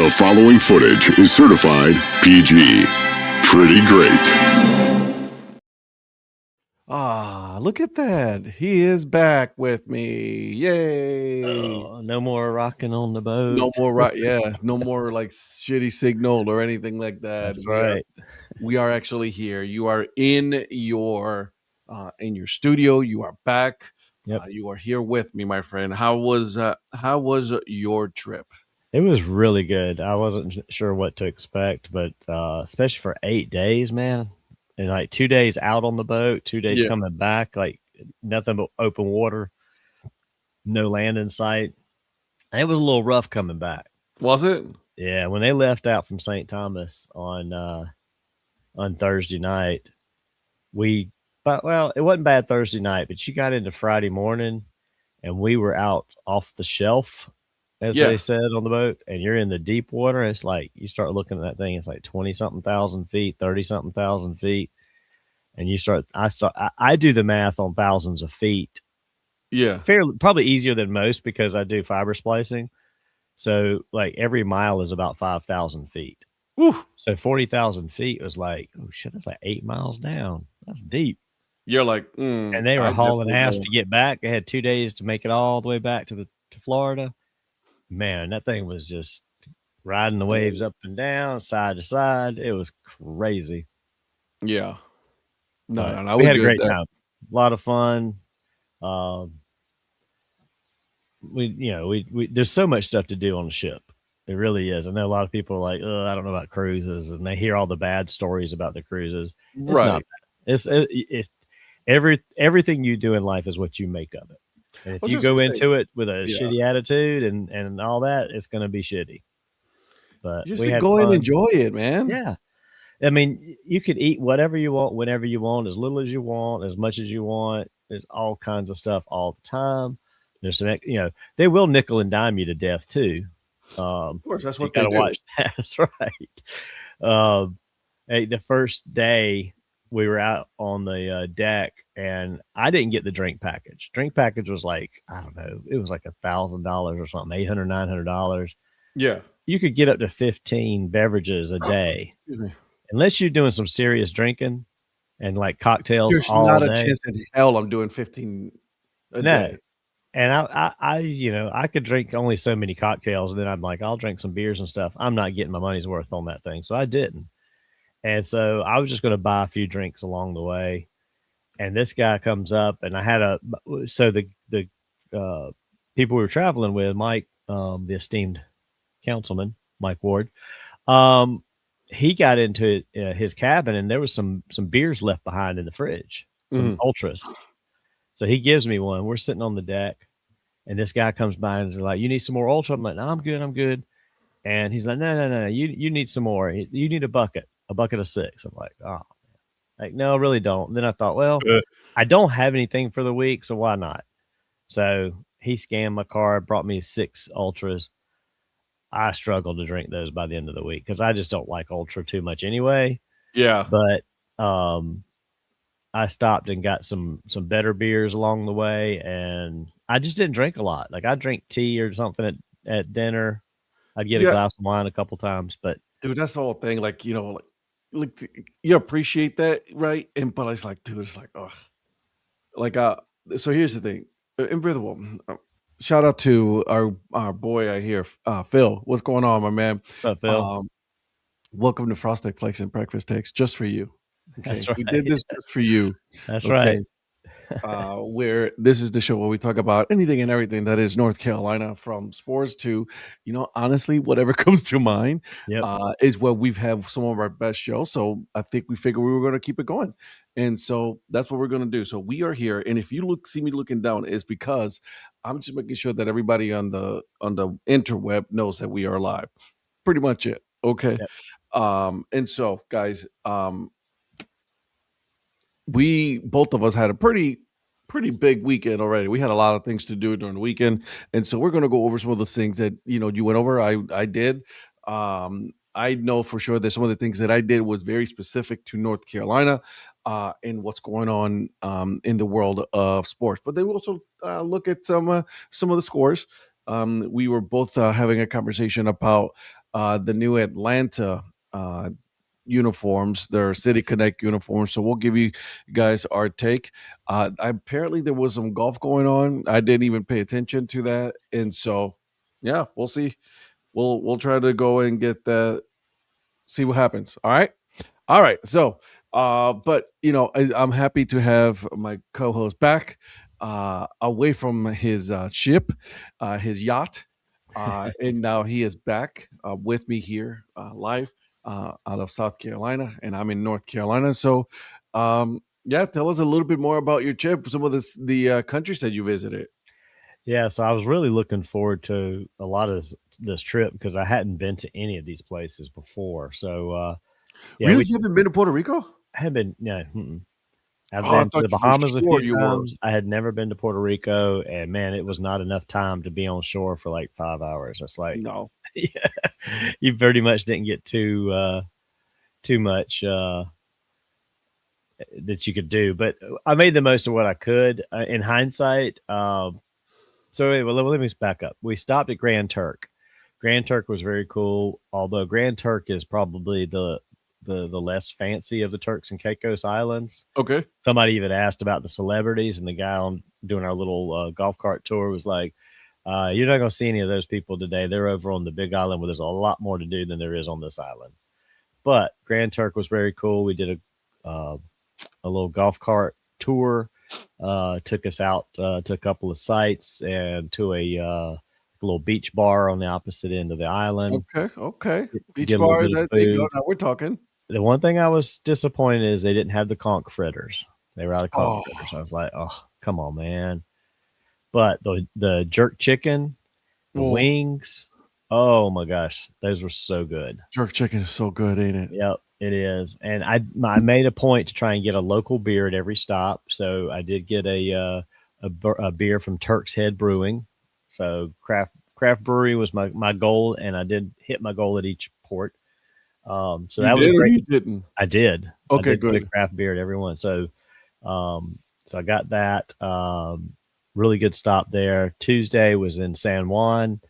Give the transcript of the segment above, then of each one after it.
The following footage is certified PG. Pretty great. Look at that. He is back with me. Yay. Oh, no more rocking on the boat. No more no more like shitty signal or anything like that. That's right. We are actually here. You are in your studio. You are back. Yep. You are here with me, my friend. How was your trip? It was really good. I wasn't sure what to expect, but especially for 8 days, man. And like 2 days out on the boat, 2 days coming back, like nothing but open water, no land in sight. And it was a little rough coming back. Was it? Yeah, when they left out from St. Thomas on Thursday night, it wasn't bad Thursday night, but you got into Friday morning and we were out off the shelf, as they said on the boat, and you're in the deep water. It's like you start looking at that thing, it's like 20-something thousand feet, 30-something thousand feet. And I do the math on thousands of feet. Yeah. It's probably easier than most because I do fiber splicing. So like every mile is about 5,000 feet. Oof. So 40,000 feet was like, oh shit, that's like 8 miles down. That's deep. You're like, and they were hauling ass to get back. They had 2 days to make it all the way back to Florida. Man, that thing was just riding the waves up and down, side to side. It was crazy. Yeah. No, we had a great time. A lot of fun. We there's so much stuff to do on the ship. It really is. I know a lot of people are like, oh, I don't know about cruises, and they hear all the bad stories about the cruises. It's not bad. It's everything you do in life is what you make of it. And if you go into it with a shitty attitude and all that, it's going to be shitty. But just go and enjoy it, man. Yeah. I mean, you could eat whatever you want, whenever you want, as little as you want, as much as you want. There's all kinds of stuff all the time. There's some, they will nickel and dime you to death too. Of course, that's what you they do. Watch that. That's right. The first day we were out on the deck, and I didn't get the drink package. Drink package was like, I don't know, it was like $1,000 or something, $800, $900. Yeah, you could get up to 15 beverages a day. Excuse me. Unless you're doing some serious drinking and like cocktails. There's all not day. A chance in hell I'm doing 15 a day. And I could drink only so many cocktails, and then I'm like, I'll drink some beers and stuff. I'm not getting my money's worth on that thing, so I didn't. And so I was just going to buy a few drinks along the way. And this guy comes up, and I had the people we were traveling with, Mike, the esteemed councilman, Mike Ward, he got into his cabin, and there was some beers left behind in the fridge, some ultras. So he gives me one. We're sitting on the deck, and this guy comes by and is like, "You need some more ultra?" I'm like, "No, I'm good." And he's like, "No, you need some more. You need a bucket of 6." I'm like, "Oh, like no, I really don't." And then I thought, well, I don't have anything for the week, so why not? So he scanned my card, brought me 6 ultras. I struggled to drink those by the end of the week because I just don't like ultra too much anyway. Yeah, but I stopped and got some better beers along the way, and I just didn't drink a lot. Like I drink tea or something at dinner. I'd get a glass of wine a couple times, but dude, that's the whole thing. Like, like you appreciate that, right? But it's like, dude, it's like, ugh. Like, so here's the thing. Invisible. Shout out to our boy I hear, Phil. What's going on, my man? What's up, Phil? Welcome to Frosted Flakes and Breakfast Takes, just for you. Okay, that's right. We did this just for you. That's right. Where this is the show where we talk about anything and everything that is North Carolina, from sports to, honestly, whatever comes to mind. Is where we've had some of our best shows. So I think we figured we were going to keep it going, and so that's what we're going to do. So we are here, and if you see me looking down, is because I'm just making sure that everybody on the interweb knows that we are live. Pretty much it. Okay. Yep. And so, guys, we both of us had a pretty big weekend already. We had a lot of things to do during the weekend, and so we're going to go over some of the things that you went over. I did. I know for sure that some of the things that I did was very specific to North Carolina and what's going on in the world of sports. But then we also look at some of the scores. We were both having a conversation about the new Atlanta uniforms, their City Connect uniforms. So we'll give you guys our take. Apparently there was some golf going on. I didn't even pay attention to that, and so yeah, we'll see. We'll try to go and get that. See what happens. All right. All right. So, but I'm happy to have my co-host back, away from his ship, his yacht, and now he is back with me here live out of South Carolina, and I'm in North Carolina. So, yeah, tell us a little bit more about your trip. Some of the countries that you visited. Yeah, so I was really looking forward to a lot of this trip because I hadn't been to any of these places before. So, yeah, Really, you haven't been to Puerto Rico? I had been, no, I've Oh, I been to thought the you for Bahamas a sure few you were. times. I had never been to Puerto Rico, and man, it was not enough time to be on shore for like 5 hours. It's like, No. yeah, you pretty much didn't get too much that you could do, but I made the most of what I could in hindsight. So anyway, let me back up. We stopped at Grand Turk. Grand Turk was very cool, although Grand Turk is probably the less fancy of the Turks and Caicos Islands. Okay. Somebody even asked about the celebrities, and the guy on doing our little golf cart tour was like, "You're not going to see any of those people today. They're over on the Big Island, where there's a lot more to do than there is on this island." But Grand Turk was very cool. We did a little golf cart tour. Took us out to a couple of sites and to a little beach bar on the opposite end of the island. Okay. Beach Get a little bar. bit of There you go. food. Now we're talking. The one thing I was disappointed is they didn't have the conch fritters. They were out of conch Oh, fritters. I was like, oh, come on, man. But the jerk chicken, the well, wings, oh my gosh, those were so good. jerk chicken is so good, ain't it? Yep, it is. And I made a point to try and get a local beer at every stop. So I did get a beer from Turk's Head Brewing. So craft brewery was my goal, and I did hit my goal at each port. So You that was a did or great. you didn't? I did. I Okay, did get a good. craft beer at every one. So I got that. Really good stop there. Tuesday was in San Juan.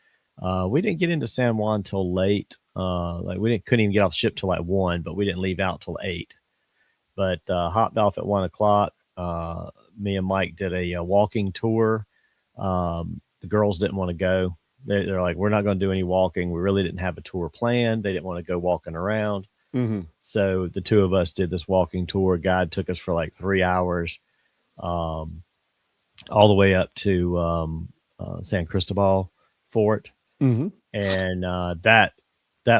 We didn't get into San Juan till late. Like couldn't even get off ship till like 1, but we didn't leave out till 8. But hopped off at 1 o'clock. Me and Mike did a walking tour. The girls didn't want to go. They're like, we're not going to do any walking. We really didn't have a tour planned. They didn't want to go walking around. Mm-hmm. So the two of us did this walking tour. Guide took us for like 3 hours, all the way up to San Cristobal Fort. Mm-hmm. And that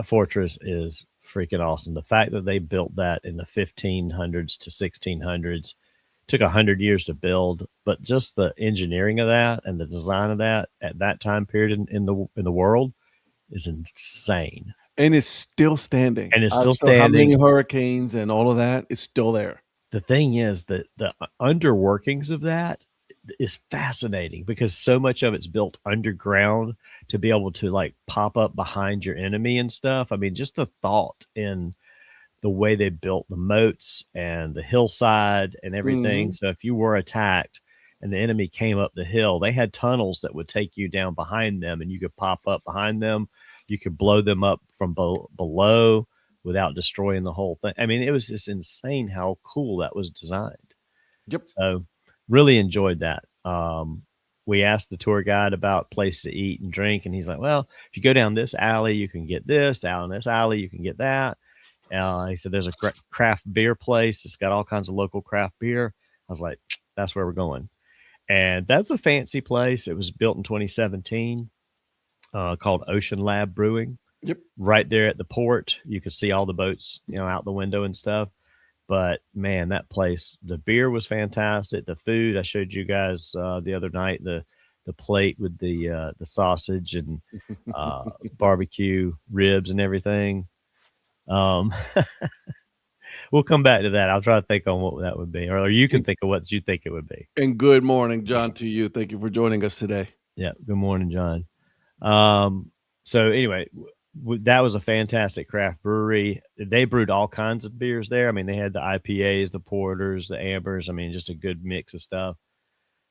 fortress is freaking awesome. The fact that they built that in the 1500s to 1600s took 100 years to build, but just the engineering of that and the design of that at that time period in the world is insane. And it's still standing. And it's still After how many standing. hurricanes and all of that, it's still there. The thing is that the underworkings of that is fascinating because so much of it's built underground to be able to like pop up behind your enemy and stuff. I mean, just the thought in the way they built the moats and the hillside and everything. Mm-hmm. So if you were attacked and the enemy came up the hill, they had tunnels that would take you down behind them, and you could pop up behind them. You could blow them up from below without destroying the whole thing. I mean, it was just insane how cool that was designed. Yep. So really enjoyed that. We asked the tour guide about place to eat and drink, and he's like, well, if you go down this alley, you can get this. Down this alley, you can get that. He said there's a craft beer place. It's got all kinds of local craft beer. I was like, that's where we're going. And that's a fancy place. It was built in 2017, called Ocean Lab Brewing. Yep. Right there at the port. You could see all the boats, out the window and stuff. But man, that place, the beer was fantastic. The food, I showed you guys the other night, the plate with the sausage and barbecue ribs and everything. We'll come back to that. I'll try to think on what that would be, or you can think of what you think it would be. And good morning, John, to you. Thank you for joining us today. Yeah. Good morning, John. So anyway, that was a fantastic craft brewery. They brewed all kinds of beers there. I mean, they had the IPAs, the porters, the ambers. I mean, just a good mix of stuff.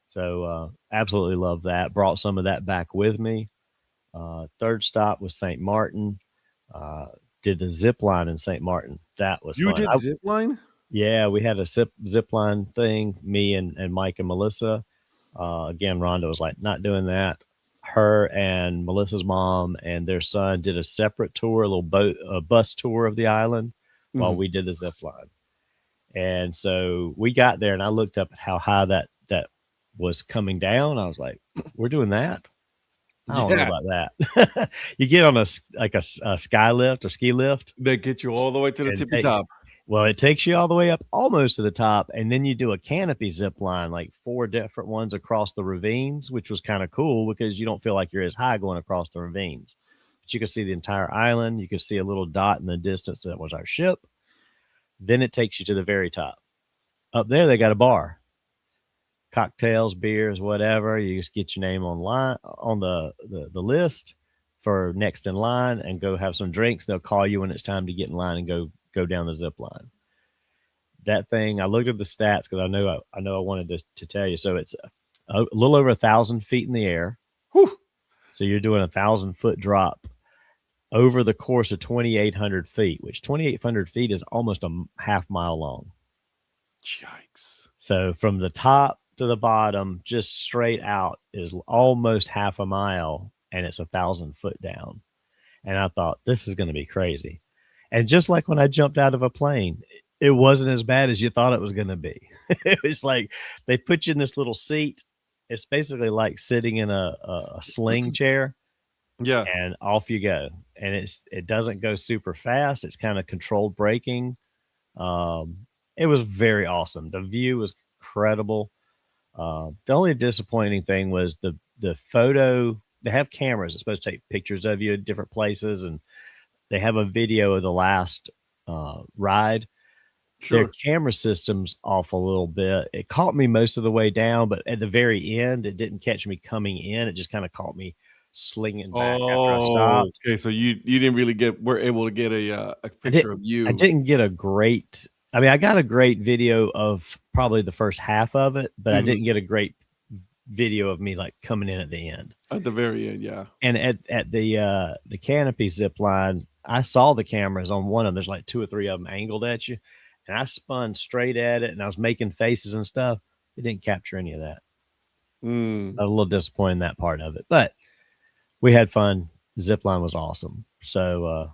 So absolutely love that. Brought some of that back with me. Third stop was St. Martin. Did the zip line in St. Martin. That was You fun. did zip line? Yeah, we had a zip line thing, me and Mike and Melissa. Again, Rhonda was like, not doing that. Her and Melissa's mom and their son did a separate tour, a bus tour of the island while we did the zip line. And so we got there and I looked up at how high that was coming down. I was like, we're doing that? I don't know about that. You get on a sky lift or ski lift. They get you all the way to the tippy top. Well, it takes you all the way up almost to the top, and then you do a canopy zip line, like 4 different ones across the ravines, which was kind of cool because you don't feel like you're as high going across the ravines. But you could see the entire island. You could see a little dot in the distance that was our ship. Then it takes you to the very top. Up there, they got a bar. Cocktails, beers, whatever. You just get your name online on the list for next in line and go have some drinks. They'll call you when it's time to get in line and go down the zip line. That thing, I looked at the stats because I know I wanted to tell you. So it's a little over 1,000 feet in the air. Whew. So you're doing 1,000-foot drop over the course of 2,800 feet, which 2,800 feet is almost a half mile long. Yikes. So from the top to the bottom, just straight out is almost half a mile, and it's 1,000 foot down. And I thought, this is going to be crazy. And just like when I jumped out of a plane, it wasn't as bad as you thought it was going to be. It was like they put you in this little seat. It's basically like sitting in a sling chair. Yeah. And off you go. And it doesn't go super fast. It's kind of controlled braking. It was very awesome. The view was incredible. The only disappointing thing was the photo. They have cameras. It's supposed to take pictures of you at different places, and they have a video of the last ride. Sure. Their camera system's off a little bit. It caught me most of the way down, but at the very end, it didn't catch me coming in. It just kind of caught me slinging back after I stopped. Okay, so you didn't really were able to get a picture of you. I didn't get a great. I mean, I got a great video of probably the first half of it, but I didn't get a great video of me like coming in at the end. At the very end, yeah. And at the canopy zip line, I saw the cameras on one of them. There's like 2 or 3 of them angled at you, and I spun straight at it, and I was making faces and stuff. It didn't capture any of that. I was a little disappointed in that part of it, but we had fun. Zip line was awesome. So,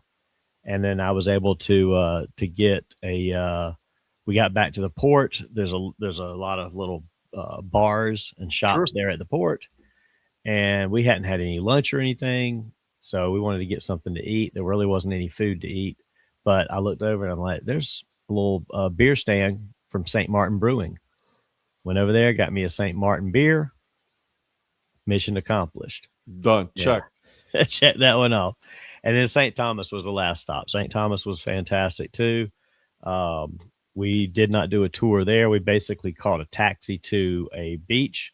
and then I was able to get we got back to the port. There's a lot of little bars and shops there at the port, and we hadn't had any lunch or anything. So we wanted to get something to eat. There really wasn't any food to eat, but I looked over and I'm like, there's a little beer stand from St. Martin Brewing. Went over there, got me a St. Martin beer. Mission accomplished. Done. Yeah. Check that one off. And then St. Thomas was the last stop. St. Thomas was fantastic too. We did not do a tour there. We basically caught a taxi to a beach,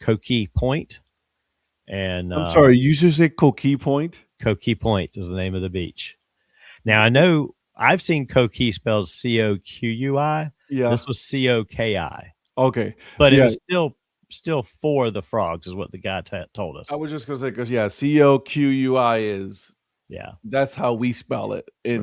Coquille Point. And I'm sorry, you should say Coquille Point? Coquille Point is the name of the beach. Now, I know I've seen Coquille spelled Coqui. Yeah. This was Coki. Okay. But it was still for the frogs is what the guy told us. I was just going to say, because, Coqui is, that's how we spell it in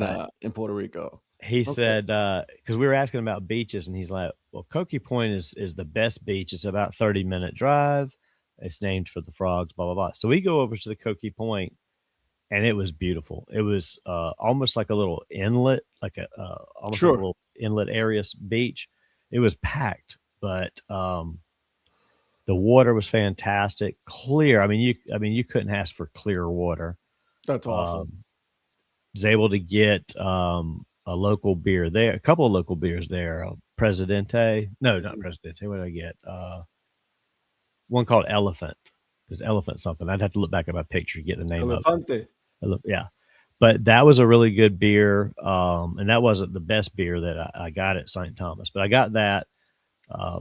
Puerto Rico. He said, because we were asking about beaches, and he's like, well, Coquille Point is the best beach. It's about 30-minute drive. It's named for the frogs, blah, blah, blah. So we go over to the Coquille Point, and it was beautiful. It was almost like a little inlet, like almost like a little inlet area beach. It was packed, but the water was fantastic, clear. I mean, you couldn't ask for clearer water. That's awesome. Was able to get a local beer there, a couple of local beers there. Presidente, no, not Presidente. What did I get? One called Elephant. There's Elephant something. I'd have to look back at my picture to get the name Elefante. of it. Yeah, but that was a really good beer, and that wasn't the best beer that I got at St. Thomas, but I got that.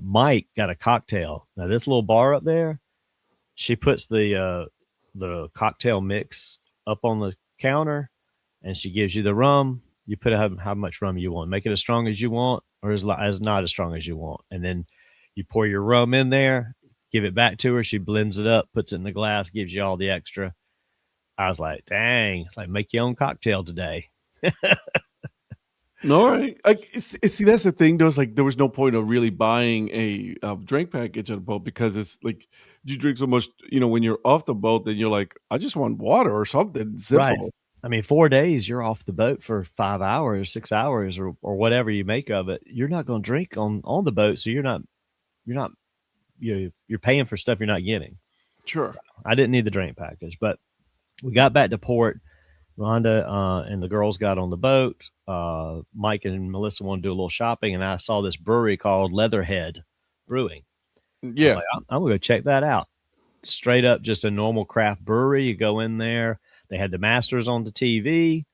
Mike got a cocktail. Now this little bar up there, she puts the cocktail mix up on the counter, and she gives you the rum. You put how much rum you want. Make it as strong as you want, or as not as strong as you want, and then you pour your rum in there. Give it back to her. She blends it up, puts it in the glass, gives you all the extra. I was like, dang, it's like make your own cocktail today. All right. See, that's the thing. There was no point of really buying a drink package at a boat because it's like you drink so much. When you're off the boat, then you're like, I just want water or something Right. simple. I mean, 4 days, you're off the boat for 5 hours, 6 hours, or whatever you make of it. You're not going to drink on the boat, so you're paying for stuff you're not getting. Sure. I didn't need the drink package, but we got back to port. Rhonda and the girls got on the boat. Mike and Melissa wanted to do a little shopping, and I saw this brewery called Leatherhead Brewing. I was Yeah. like, I'm going to go check that out. Straight up, just a normal craft brewery. You go in there. They had the Masters on the TV.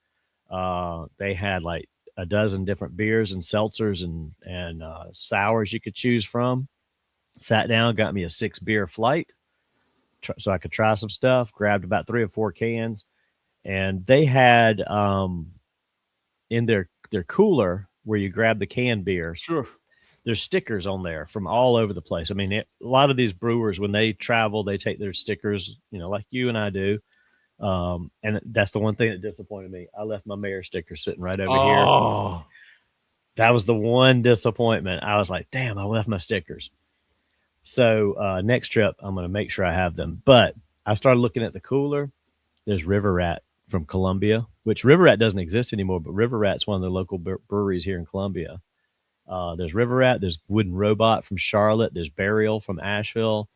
They had like a dozen different beers and seltzers and sours you could choose from. Sat down, got me a 6-beer flight so I could try some stuff. Grabbed about 3 or 4 cans, and they had in their cooler where you grab the canned beers. Sure. There's stickers on there from all over the place. I mean, a lot of these brewers, when they travel, they take their stickers, like you and I do. And that's the one thing that disappointed me. I left my mayor sticker sitting right over here. That was the one disappointment. I was like, damn, I left my stickers. So next trip, I'm going to make sure I have them. But I started looking at the cooler. There's River Rat from Columbia, which River Rat doesn't exist anymore, but River Rat's one of the local breweries here in Columbia. There's River Rat. There's Wooden Robot from Charlotte. There's Burial from Asheville.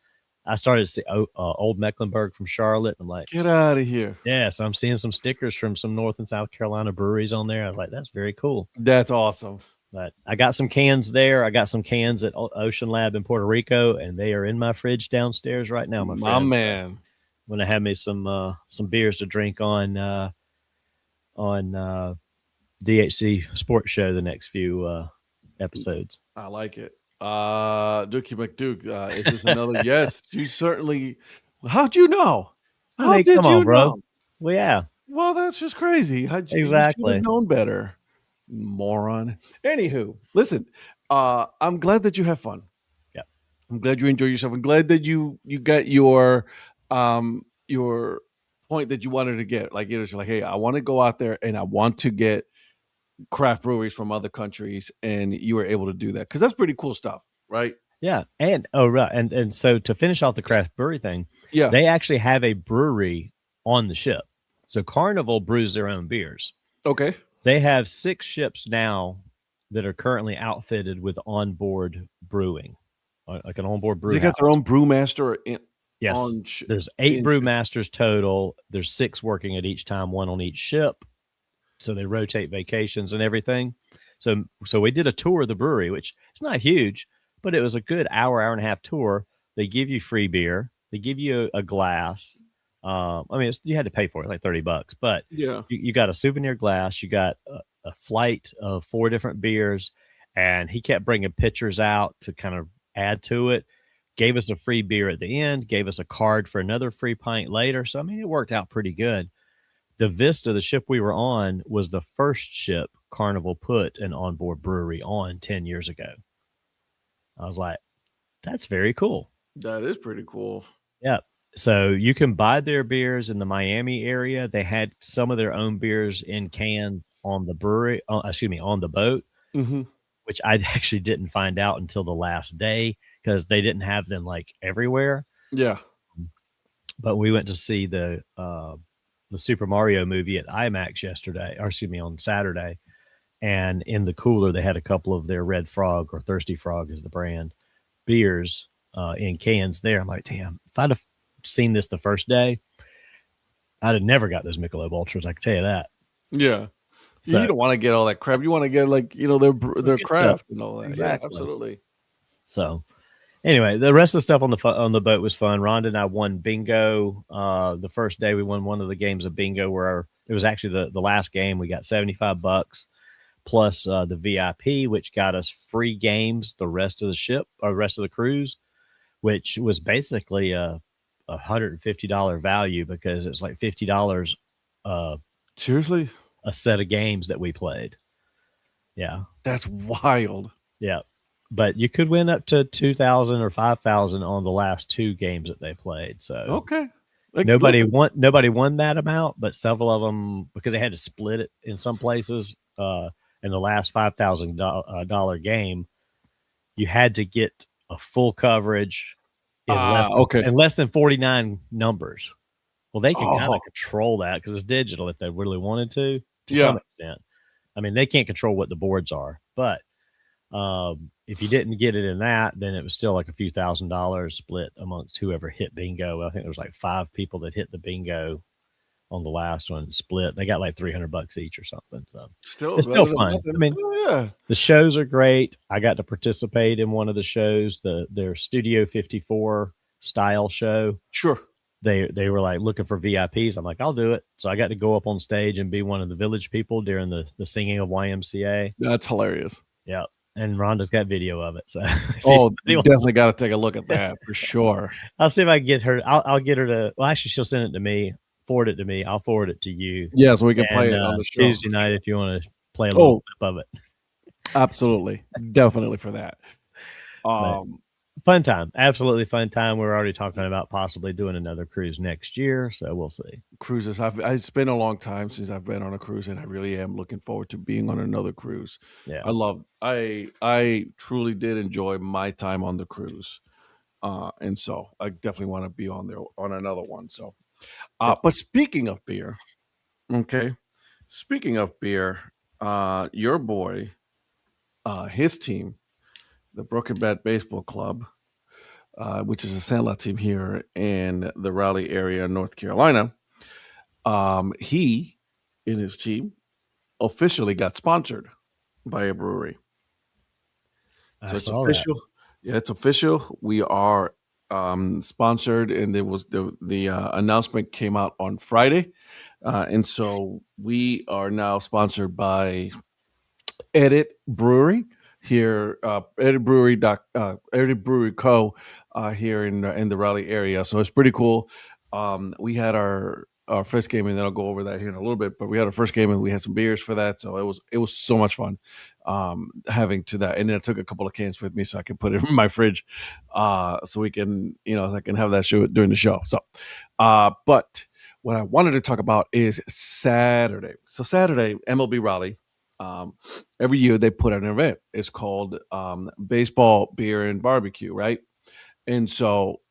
I started to see Old Mecklenburg from Charlotte. I'm like, get out of here. Yeah, so I'm seeing some stickers from some North and South Carolina breweries on there. I was like, that's very cool. That's awesome. But I got some cans there. I got some cans at Ocean Lab in Puerto Rico, and they are in my fridge downstairs right now, my friend. My man. I'm gonna have me some beers to drink on DHC Sports Show the next few episodes. I like it. Dookie McDuke, is this another? Yes, you certainly. How'd you know? How did come on, you bro? know? Well, yeah. Well, that's just crazy. You Exactly. should have known better, moron. Anywho, listen. I'm glad that you have fun. Yeah, I'm glad you enjoy yourself. I'm glad that you got your point that you wanted to get. Like, it's like, hey, I want to go out there and I want to get craft breweries from other countries, and you were able to do that because that's pretty cool stuff, right? Yeah, and so to finish off the craft brewery thing, yeah, they actually have a brewery on the ship. So Carnival brews their own beers. Okay, they have 6 ships now that are currently outfitted with onboard brewing, like an onboard brew. They got their own brewmaster. Yes, there's 8 brewmasters total. There's 6 working at each time, 1 on each ship. So they rotate vacations and everything. So we did a tour of the brewery, which it's not huge, but it was a good hour and a half tour. They give you free beer. They give you a glass. I mean, you had to pay for it, like $30, but yeah, you got a souvenir glass. You got a flight of 4 different beers, and he kept bringing pitchers out to kind of add to it. Gave us a free beer at the end. Gave us a card for another free pint later. So I mean, it worked out pretty good. The Vista, the ship we were on, was the first ship Carnival put an onboard brewery on 10 years ago. I was like, that's very cool. That is pretty cool. Yeah. So you can buy their beers in the Miami area. They had some of their own beers in cans on the brewery, on the boat, which I actually didn't find out until the last day because they didn't have them like everywhere. Yeah. But we went to see the Super Mario movie at IMAX on Saturday. And in the cooler, they had a couple of their Red Frog, or Thirsty Frog is the brand, beers in cans there. I'm like, damn, if I'd have seen this the first day, I'd have never got those Michelob Ultras. I can tell you that. Yeah. So, you don't want to get all that crap. You want to get their craft stuff and all that. Exactly. Yeah, absolutely. So anyway, the rest of the stuff on the boat was fun. Rhonda and I won bingo. The first day we won one of the games of bingo where it was actually the last game. We got $75 plus the VIP, which got us free games the rest of the ship or the rest of the cruise, which was basically a $150 value because it's like $50. Seriously? A set of games that we played. Yeah. That's wild. Yeah. But you could win up to $2,000 or $5,000 on the last 2 games that they played. So okay. Like, Nobody listen, won that amount, but several of them, because they had to split it in some places. In the last $5,000 game, you had to get a full coverage okay. in less than 49 numbers. Well, they can kind Oh, of control that because it's digital if they really wanted to some yeah. extent. I mean, they can't control what the boards are, but if you didn't get it in that, then it was still like a few $1,000s split amongst whoever hit bingo. I think there was like 5 people that hit the bingo on the last one split. They got like $300 each or something. So Still it's still better than fun. nothing. I mean, Oh, yeah. the shows are great. I got to participate in one of the shows, their Studio 54 style show. Sure. They were like looking for VIPs. I'm like, I'll do it. So I got to go up on stage and be one of the village people during the singing of YMCA. That's hilarious. Yeah. And Rhonda's got video of it. So Oh, you definitely got to take a look at that for sure. I'll see if I can get her. I'll get her to. Well, actually, she'll send it to me. Forward it to me. I'll forward it to you. Yeah, so we can play And it on the show. Tuesday night, if you want to play a little clip of it. Absolutely. Definitely for that. Fun time. Absolutely fun time. We're already talking about possibly doing another cruise next year, so we'll see. Cruises. It's been a long time since I've been on a cruise, and I really am looking forward to being on another cruise. Yeah. I truly did enjoy my time on the cruise. And so I definitely want to be on there on another one. So but speaking of beer, okay. Speaking of beer, your boy, his team, the Broken Bat Baseball Club, which is a Sandlot team here in the Raleigh area, North Carolina. He and his team officially got sponsored by a brewery. So it's official. Yeah, it's official. We are sponsored, and there was the announcement came out on Friday, and so we are now sponsored by Edit Brewery here, Edit Brewery Edit Brewery Co. Here in the Raleigh area. So it's pretty cool. We had our first game, and then I'll go over that here in a little bit. But we had our first game, and we had some beers for that, so it was so much fun having to that. And then I took a couple of cans with me so I can put it in my fridge, so we can so I can have that show during the show. So, but what I wanted to talk about is Saturday. So Saturday, MLB Raleigh. Every year they put out an event. It's called Baseball, Beer, and Barbecue, right? And so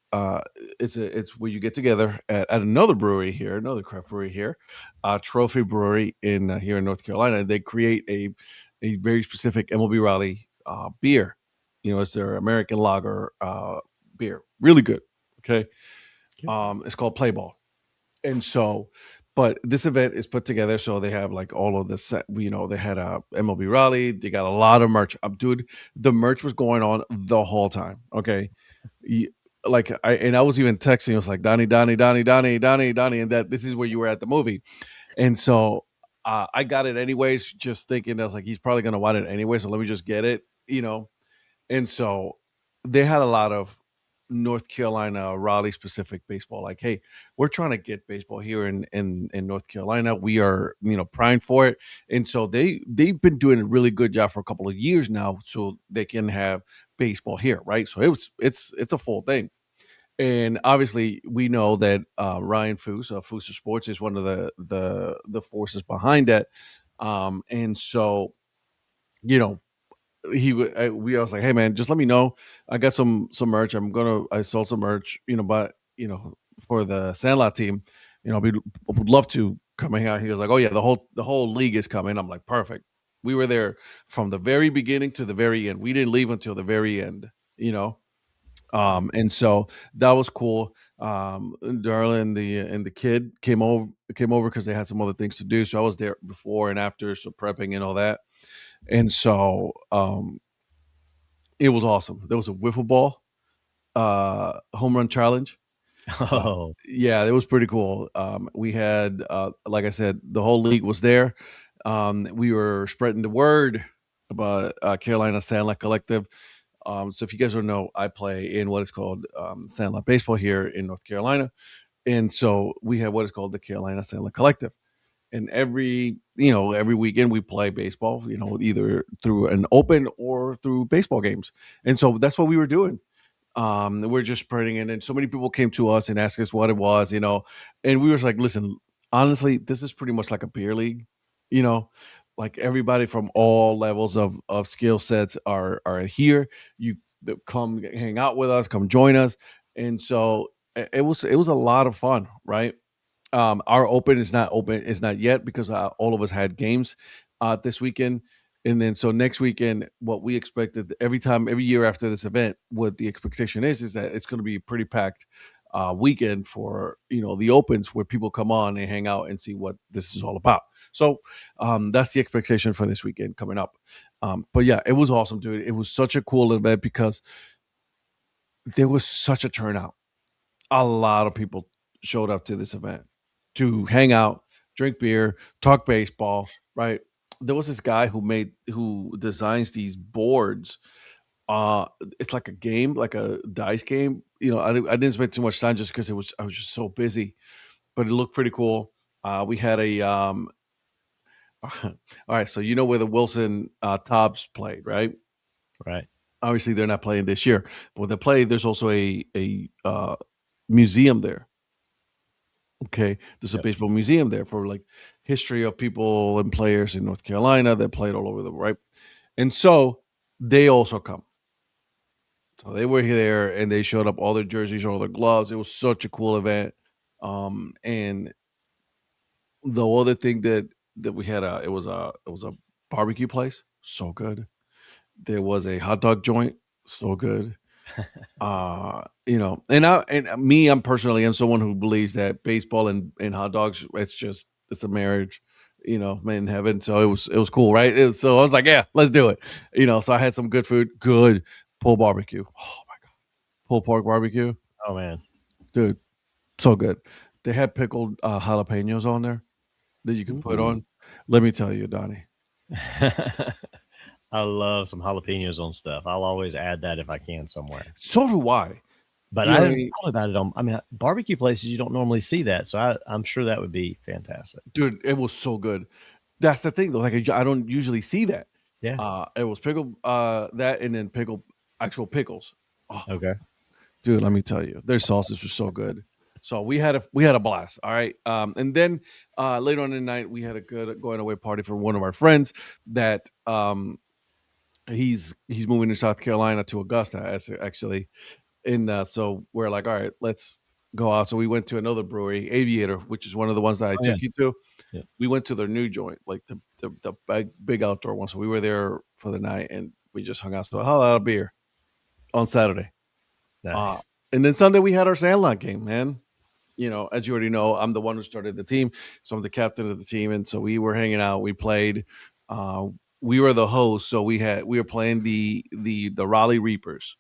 it's where you get together at another brewery here, another craft brewery here, Trophy Brewery in here in North Carolina. They create a very specific MLB Raleigh beer. It's their American lager beer, really good. Okay, it's called Play Ball, and so. But this event is put together, so they have like all of the set. They had a MLB Raleigh. They got a lot of merch. Dude, the merch was going on the whole time. Okay, I was even texting. It was like Donnie, Donnie, Donnie, Donnie, Donnie, Donnie, and that this is where you were at the movie. And so I got it anyways, just thinking I was like, he's probably gonna want it anyway, so let me just get it. And so they had a lot of North Carolina, Raleigh specific baseball. Like, hey, we're trying to get baseball here in North Carolina. We are, primed for it. And so they've been doing a really good job for a couple of years now, so they can have baseball here, right? So it's a full thing. And obviously, we know that Ryan Foose, Foose Sports, is one of the forces behind that. And so, you know, I was like, hey man, just let me know. I got some merch. I sold some merch, but for the Sandlot team, I would love to come out. He was like, oh yeah, the whole league is coming. I'm like, perfect. We were there from the very beginning to the very end. We didn't leave until the very end, and so that was cool. Darla and the kid came over because they had some other things to do. So I was there before and after, so prepping and all that. And so it was awesome. There was a wiffle ball home run challenge. Oh, Yeah, it was pretty cool. We had, like I said, the whole league was there. We were spreading the word about Carolina Sandlot Collective. So if you guys don't know, I play in what is called Sandlot Baseball here in North Carolina. And so we have what is called the Carolina Sandlot Collective. And every weekend we play baseball, either through an open or through baseball games. And so that's what we were doing. We're just spreading it, and so many people came to us and asked us what it was, and we was like, listen, honestly, this is pretty much like a beer league, you know, like everybody from all levels of skill sets are here. You come hang out with us, come join us, and so it was a lot of fun, right? Our open is not open is not yet because all of us had games this weekend, and then so next weekend, what we expected every year after this event, what the expectation is that it's going to be a pretty packed weekend for the opens where people come on and hang out and see what this is all about. So that's the expectation for this weekend coming up. But yeah, it was awesome, dude. It was such a cool event because there was such a turnout. A lot of people showed up to this event to hang out, drink beer, talk baseball, right? There was this guy who designs these boards. It's like a game, like a dice game. I didn't spend too much time just because I was just so busy, but it looked pretty cool. We had a all right, so you know where the Wilson Tops played, right? Right. Obviously, they're not playing this year, but when they play, there's also a museum there. Okay, there's a Yep. baseball museum there for like history of people and players in North Carolina that played all over the right, and so they also come. So they were there and they showed up all their jerseys, all their gloves. It was such a cool event. And the other thing that we had it was a barbecue place, so good. There was a hot dog joint, so good. I'm personally am someone who believes that baseball and hot dogs, it's a marriage, made in heaven. So it was cool, right? So I was like, yeah, let's do it. So I had some good food, good pulled barbecue. Oh my god, pulled pork barbecue, Oh man. dude, so good. They had pickled jalapenos on there that you can put Ooh. on. Let me tell you, Donnie. I love some jalapenos on stuff. I'll always add that if I can somewhere. So do I. But You I know what I hadn't mean? thought about it on. I mean, barbecue places you don't normally see that, so I'm sure that would be fantastic. Dude, it was so good. That's the thing though. Like I don't usually see that. Yeah. It was pickled that and then pickled actual pickles. Oh, Okay. dude, let me tell you, their sauces were so good. So we had a blast. All right. And then later on in the night, we had a good going away party for one of our friends that he's moving to South Carolina to Augusta actually. And so we're like, all right, let's go out. So we went to another brewery, Aviator, which is one of the ones that I Oh yeah. took you to. Yeah. We went to their new joint, like the big outdoor one. So we were there for the night and we just hung out. So a whole lot of beer on Saturday. Uh, Nice. and then Sunday we had our Sandlot game, man. As you already know, I'm the one who started the team, so I'm the captain of the team, and so we were hanging out. We played. Uh, we were the hosts, so we were playing the Raleigh Reapers.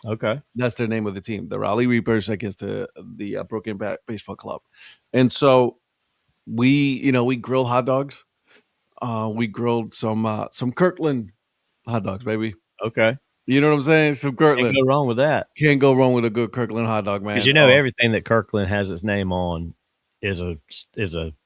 Okay. That's their name of the team, the Raleigh Reapers against the Brooklyn Baseball Club, and so we grilled hot dogs. We grilled some Kirkland hot dogs, baby. Okay. You know what I'm saying? Some Can't Kirkland. go wrong with that. Can't go wrong with a good Kirkland hot dog, Because man. Oh, everything that Kirkland has its name on is a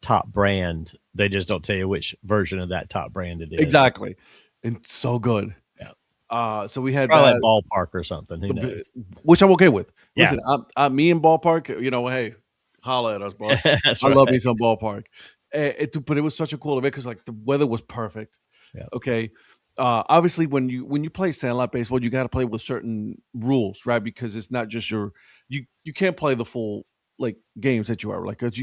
top brand. They just don't tell you which version of that top brand it is. exactly, and so good. Yeah. So we had Probably that, like Ballpark or something. Who knows? which I'm okay with. Yeah. Listen, me and Ballpark, hey, holla at us, boy. That's I love right. me some Ballpark. But it was such a cool event because like the weather was perfect. Yeah. Okay. Obviously, when you play sandlot baseball, you got to play with certain rules, right? Because it's not just you can't play the full like games that you are like. Cause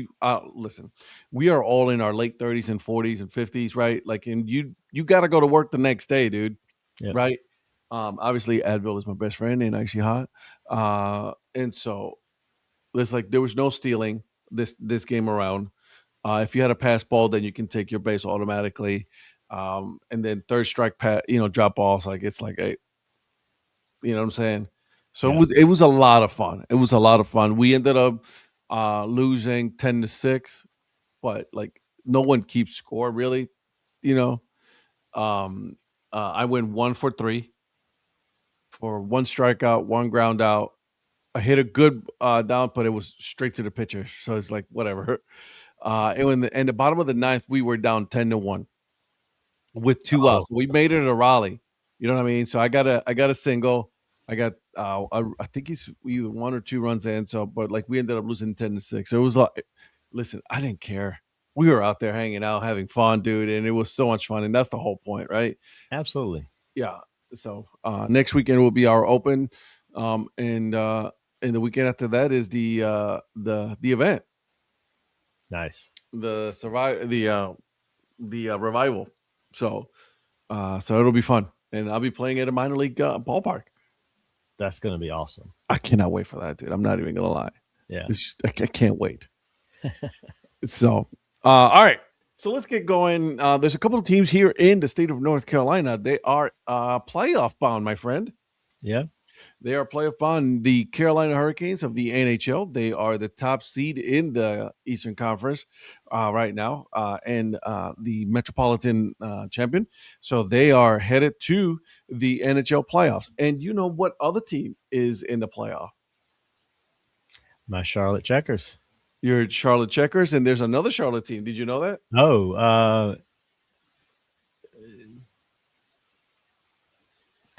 listen, we are all in our late 30s and 40s and 50s, right? Like, and you got to go to work the next day, dude. Yep. Right? Obviously, Advil is my best friend and Icy Hot. And so it's like there was no stealing this game around. If you had a pass ball, then you can take your base automatically. And then third strike drop balls, like it's like you know what I'm saying? So Yeah. it was a lot of fun. It was a lot of fun. We ended up losing 10-6, but like no one keeps score really, you know. I went 1 for 3 for one strikeout, one ground out. I hit a good down, but it was straight to the pitcher. So it's like whatever. And in the bottom of the ninth, we were down 10-1 with 2 outs. Oh, We made it a Raleigh. You know what I mean? So I got a single. I got I think he's either 1 or 2 runs in. So, but like we ended up losing 10-6. It was like, listen, I didn't care. We were out there hanging out, having fun, dude, and it was so much fun. And that's the whole point, right? Absolutely. Yeah. So next weekend will be our open, and the weekend after that is the event, Nice. the survive the revival. So so it'll be fun, and I'll be playing at a minor league ballpark. That's going to be awesome. I cannot wait for that, dude. I'm not even gonna lie. Yeah. I can't wait. So, all right. So let's get going. There's a couple of teams here in the state of North Carolina. They are playoff bound, my friend. Yeah. They are playoff bound. The Carolina Hurricanes of the NHL. They are the top seed in the Eastern Conference right now, and the Metropolitan champion. So they are headed to the NHL playoffs. And you know what other team is in the playoff? My Charlotte Checkers. Your Charlotte Checkers, and there's another Charlotte team. Did you know that? Oh,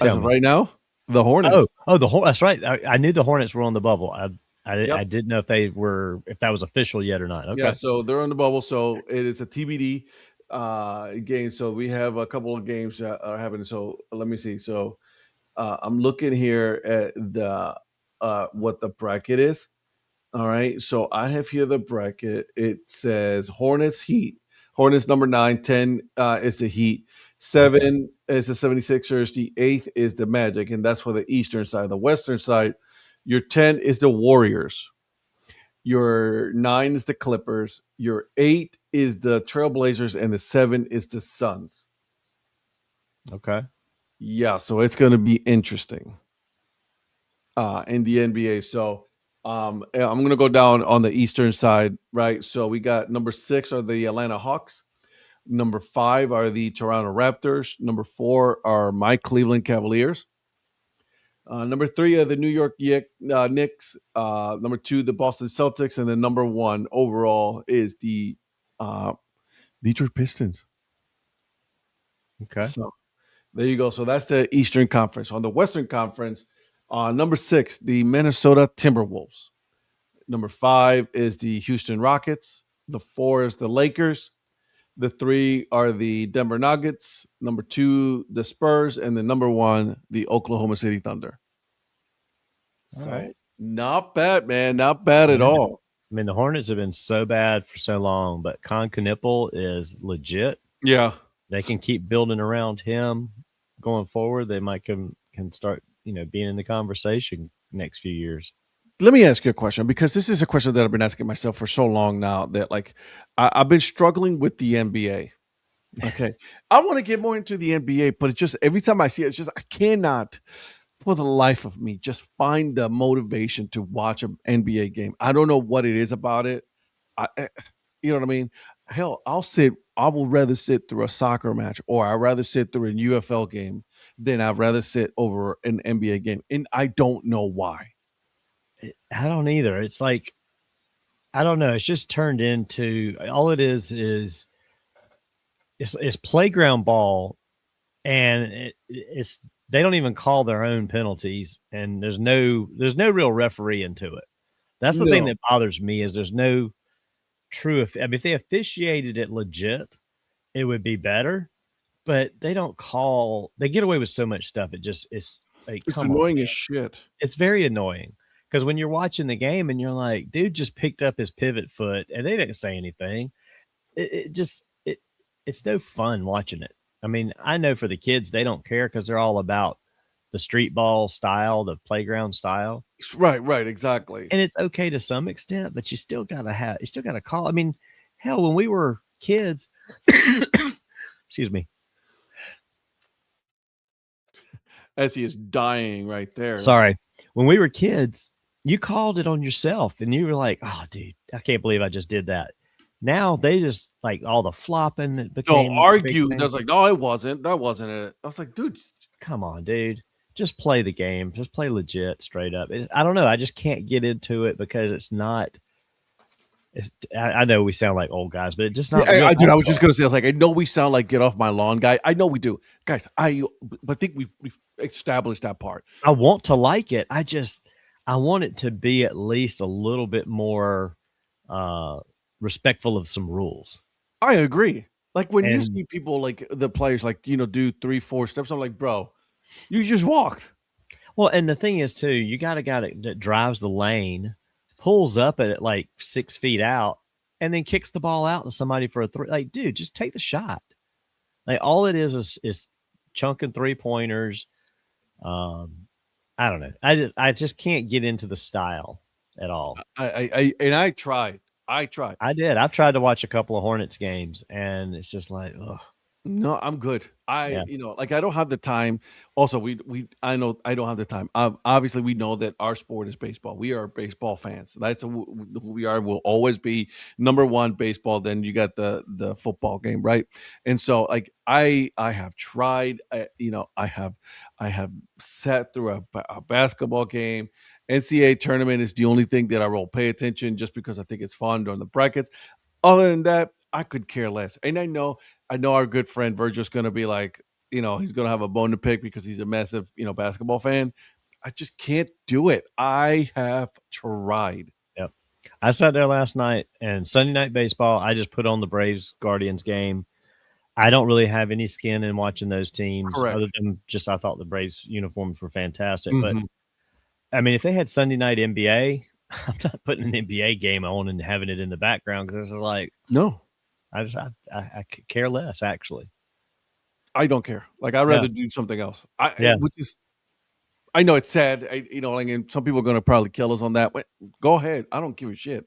as of right now, the Hornets. That's right. I knew the Hornets were on the bubble. I didn't know if that was official yet or not. Okay. Yeah, so they're on the bubble. So it is a TBD game. So we have a couple of games that are happening. So let me see. So I'm looking here at the what the bracket is. All right. So I have here the bracket. It says Hornets Heat. Hornets number 9, 10 is the Heat. 7 is the 76ers. The 8th is the Magic. And that's for the Eastern side. The Western side, your 10 is the Warriors. Your 9 is the Clippers. Your 8 is the Trailblazers. And the 7 is the Suns. Okay. Yeah. So it's going to be interesting in the NBA. So I'm going to go down on the Eastern side, right? So we got number 6 are the Atlanta Hawks. Number 5 are the Toronto Raptors. Number 4 are my Cleveland Cavaliers. Number 3 are the New York Knicks. Number 2, the Boston Celtics. And then number 1 overall is the Detroit Pistons. Okay. So there you go. So that's the Eastern Conference. On the Western Conference, number 6, the Minnesota Timberwolves. Number 5 is the Houston Rockets. The 4 is the Lakers. The 3 are the Denver Nuggets. Number 2, the Spurs. And the number 1, the Oklahoma City Thunder. All So right. not bad, man. Not bad at all. I mean, the Hornets have been so bad for so long, but Con Knippel is legit. Yeah. They can keep building around him going forward. They might can start, being in the conversation next few years. Let me ask you a question, because this is a question that I've been asking myself for so long now that like I've been struggling with the NBA. Okay. I want to get more into the NBA, but it's just every time I see it, it's just I cannot for the life of me just find the motivation to watch an NBA game. I don't know what it is about it. You know what I mean? Hell, I will rather sit through a soccer match, or I'd rather sit through a UFL game than I'd rather sit over an NBA game. And I don't know why. I don't either. It's like, I don't know. It's just turned into, all it is it's playground ball, and it's they don't even call their own penalties, and there's no real referee into it. That's the thing that bothers me, is there's no true. I mean, if they officiated it legit, it would be better. But they don't call. They get away with so much stuff. It's like, It's annoying as shit. It's very annoying, because when you're watching the game and you're like, dude just picked up his pivot foot and they didn't say anything. It's no fun watching it. I mean, I know for the kids, they don't care because they're all about the street ball style, the playground style. Right, exactly. And it's okay to some extent, but you still gotta call. I mean, hell, when we were kids, excuse me. As he is dying right there. Sorry. When we were kids, you called it on yourself and you were like, oh, dude, I can't believe I just did that. Now they just like all the flopping that became. Don't argue. That's like, no, it wasn't. That wasn't it. I was like, dude, come on, dude. Just play the game. Just play legit, straight up. I don't know. I just can't get into it because it's not. I know we sound like old guys, but it's just Yeah, not real I was basketball. just gonna say, I was like, I know we sound like get off my lawn guy. I know we do, guys. But I think we've established that part. I want to like it. I want it to be at least a little bit more respectful of some rules. I agree. Like when you And see people like the players like do 3-4 steps, I'm like, bro, you just walked. well, and the thing is too, you got a guy that drives the lane, pulls up at it like 6 feet out, and then kicks the ball out to somebody for a three. Like, dude, just take the shot. Like all it is chunking 3-pointers. I don't know. I just can't get into the style at all. I tried. I tried. I did. I've tried to watch a couple of Hornets games, and it's just like, ugh. No, I'm good. Yeah. Like I don't have the time. Also, I know I don't have the time. Obviously, we know that our sport is baseball. We are baseball fans. That's who we are. Will always be number one baseball. Then you got the football game, right? And so, like I have tried. I have sat through a basketball game. NCAA tournament is the only thing that I will pay attention just because I think it's fun during the brackets. Other than that, I could care less. And I know our good friend Virgil's going to be like, he's going to have a bone to pick because he's a massive, basketball fan. I just can't do it. I have tried. Yep. I sat there last night and Sunday night baseball. I just put on the Braves Guardians game. I don't really have any skin in watching those teams other Correct. than just I thought the Braves uniforms were fantastic. But Mhm. I mean, if they had Sunday night NBA, I'm not putting an NBA game on and having it in the background because it's like No, I could care less actually. I don't care. Like I'd Yeah. rather do something else. Yeah. Which is, I know it's sad. Like, and some people are going to probably kill us on that. But go ahead. I don't give a shit.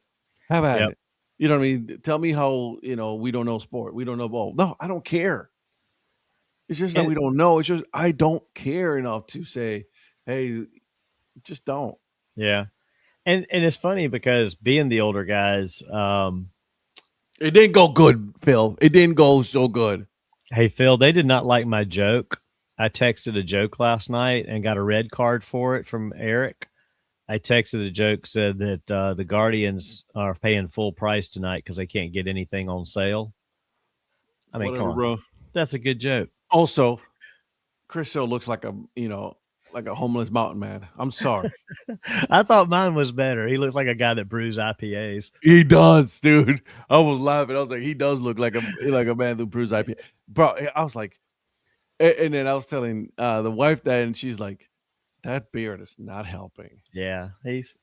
Have at Yep. it. You know what I mean? Tell me how, we don't know sport. We don't know ball. No, I don't care. It's just that And we don't know. It's just I don't care enough to say, hey, just don't. yeah. And it's funny because being the older guys, It didn't go good, Phil. It didn't go so good. hey Phil, they did not like my joke. I texted a joke last night and got a red card for it from Eric. I texted a joke, said that the Guardians are paying full price tonight because they can't get anything on sale. I mean, Whatever, come on. bro. That's a good joke. Also, Chris Hill looks like a homeless mountain man. I'm sorry. I thought mine was better. He looks like a guy that brews IPAs. He does, dude. I was laughing. I was like, he does look like a man who brews IPA. Bro, I was like, and then I was telling the wife that, and she's like, that beard is not helping. Yeah, he's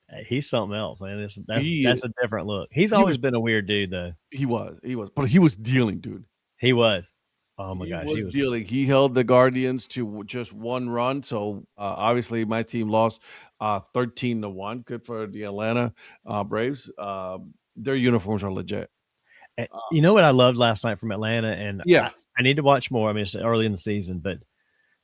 something else, man. He That's a different look. He's he always was been a weird dude, though. he was, but he was dealing, dude. He was. Oh my He gosh, was dealing. He held the Guardians to just one run. So obviously, my team lost 13-1. Good for the Atlanta Braves. Their uniforms are legit. You know what I loved last night from Atlanta, and Yeah. I need to watch more. I mean, it's early in the season, but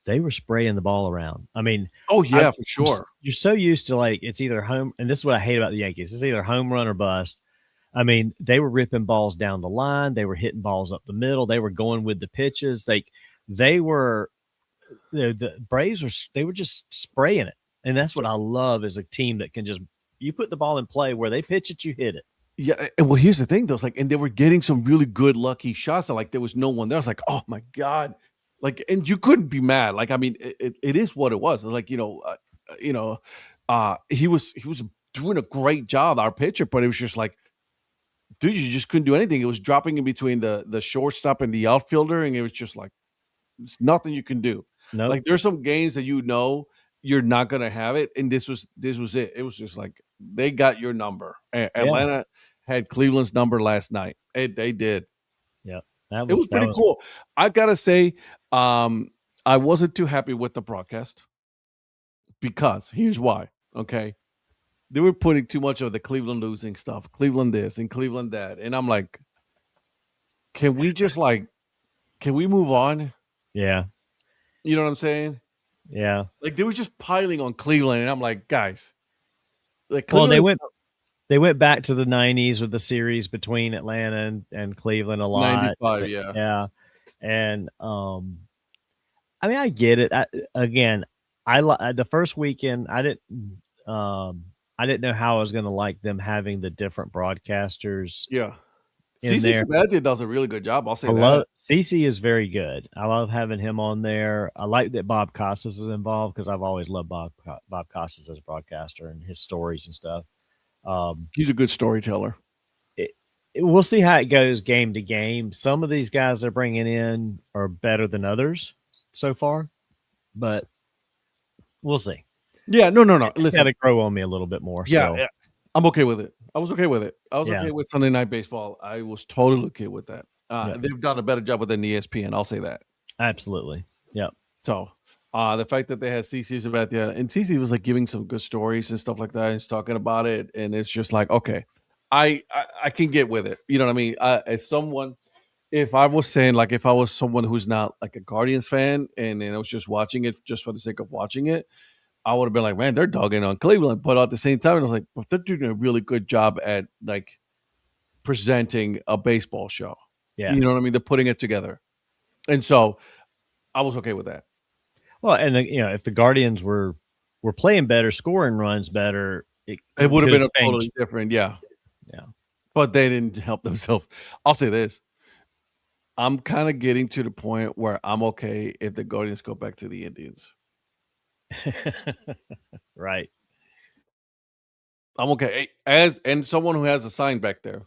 they were spraying the ball around. I mean, Oh yeah, for sure. You're so used to like it's either home, and this is what I hate about the Yankees. It's either home run or bust. I mean, they were ripping balls down the line. They were hitting balls up the middle. They were going with the pitches. They were the Braves were just spraying it, and that's what I love is a team that can just you put the ball in play where they pitch it, you hit it. Yeah, and well, here's the thing, though. It's like, and they were getting some really good, lucky shots. That like there was no one there. I was like, oh my god, like, and you couldn't be mad. Like, I mean, it is what it was. It's like he was doing a great job, our pitcher, but it was just like, dude, you just couldn't do anything. It was dropping in between the shortstop and the outfielder, and it was just like, it's nothing you can do. No, Like, there's some games that you're not gonna have it, and this was it. It was just like they got your number. Atlanta had Cleveland's number last night. They did. yeah, It was pretty cool. I gotta say, I wasn't too happy with the broadcast because here's why. Okay, they were putting too much of the Cleveland losing stuff, Cleveland this and Cleveland that, and I'm like, can we just can we move on? Yeah, You know what I'm saying? yeah. Like they was just piling on Cleveland, and I'm like, guys, like Well, Cleveland they went back to the '90s with the series between Atlanta and Cleveland a lot. 95, yeah. Yeah, and I mean, I get it. The first weekend I didn't. I didn't know how I was going to like them having the different broadcasters Yeah. in CC there. Sabathia does a really good job. I'll say I that. love CC is very good. I love having him on there. I like that Bob Costas is involved because I've always loved Bob Costas as a broadcaster and his stories and stuff. He's a good storyteller. We'll see how it goes game to game. Some of these guys they're bringing in are better than others so far, but we'll see. Yeah, no. It's Listen, got to grow on me a little bit more. yeah, I'm okay with it. I was okay with it. I was Yeah. okay with Sunday Night Baseball. I was totally okay with that. Yeah. They've done a better job with than ESPN. I'll say that. Absolutely. Yep. So, the fact that they had CC Sabathia and CC was like giving some good stories and stuff like that. He's talking about it, and it's just like, okay, I can get with it. You know what I mean? As someone, if I was saying like, if I was someone who's not like a Guardians fan and I was just watching it just for the sake of watching it, I would have been like, man, they're dogging on Cleveland. But at the same time, I was like, well, they're doing a really good job at like presenting a baseball show. Yeah. You know what I mean? They're putting it together. And so I was okay with that. Well, and if the Guardians were playing better, scoring runs better, it would have been a changed. totally different, yeah. Yeah. But they didn't help themselves. I'll say this. I'm kind of getting to the point where I'm okay if the Guardians go back to the Indians. Right. I'm okay. And someone who has a sign back there.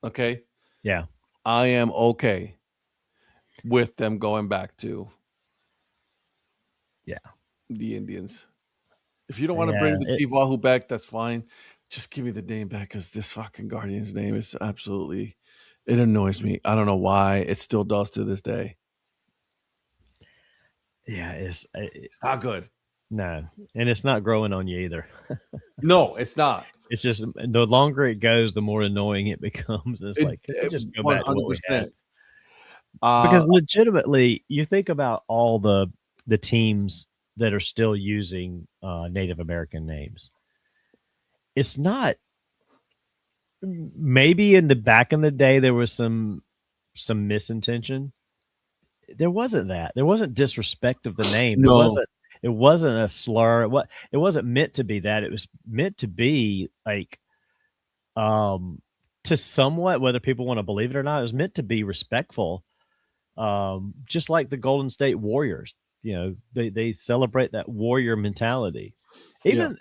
Okay. Yeah. I am okay with them going back to the Indians. If you don't want to bring the Chief Wahoo back, that's fine. Just give me the name back because this fucking Guardian's name is absolutely, it annoys me. I don't know why. It still does to this day. Yeah, it's not good. No, and it's not growing on you either. No, it's not. It's just the longer it goes, the more annoying it becomes. It's like just go back to what we had. Because legitimately, you think about all the teams that are still using Native American names. It's not. Maybe in the day there was some misintention. There wasn't that. There wasn't disrespect of the name. No. It wasn't a slur. It wasn't meant to be that. It was meant to be like, to somewhat, whether people want to believe it or not, it was meant to be respectful. Just like the Golden State Warriors, they celebrate that warrior mentality. Even,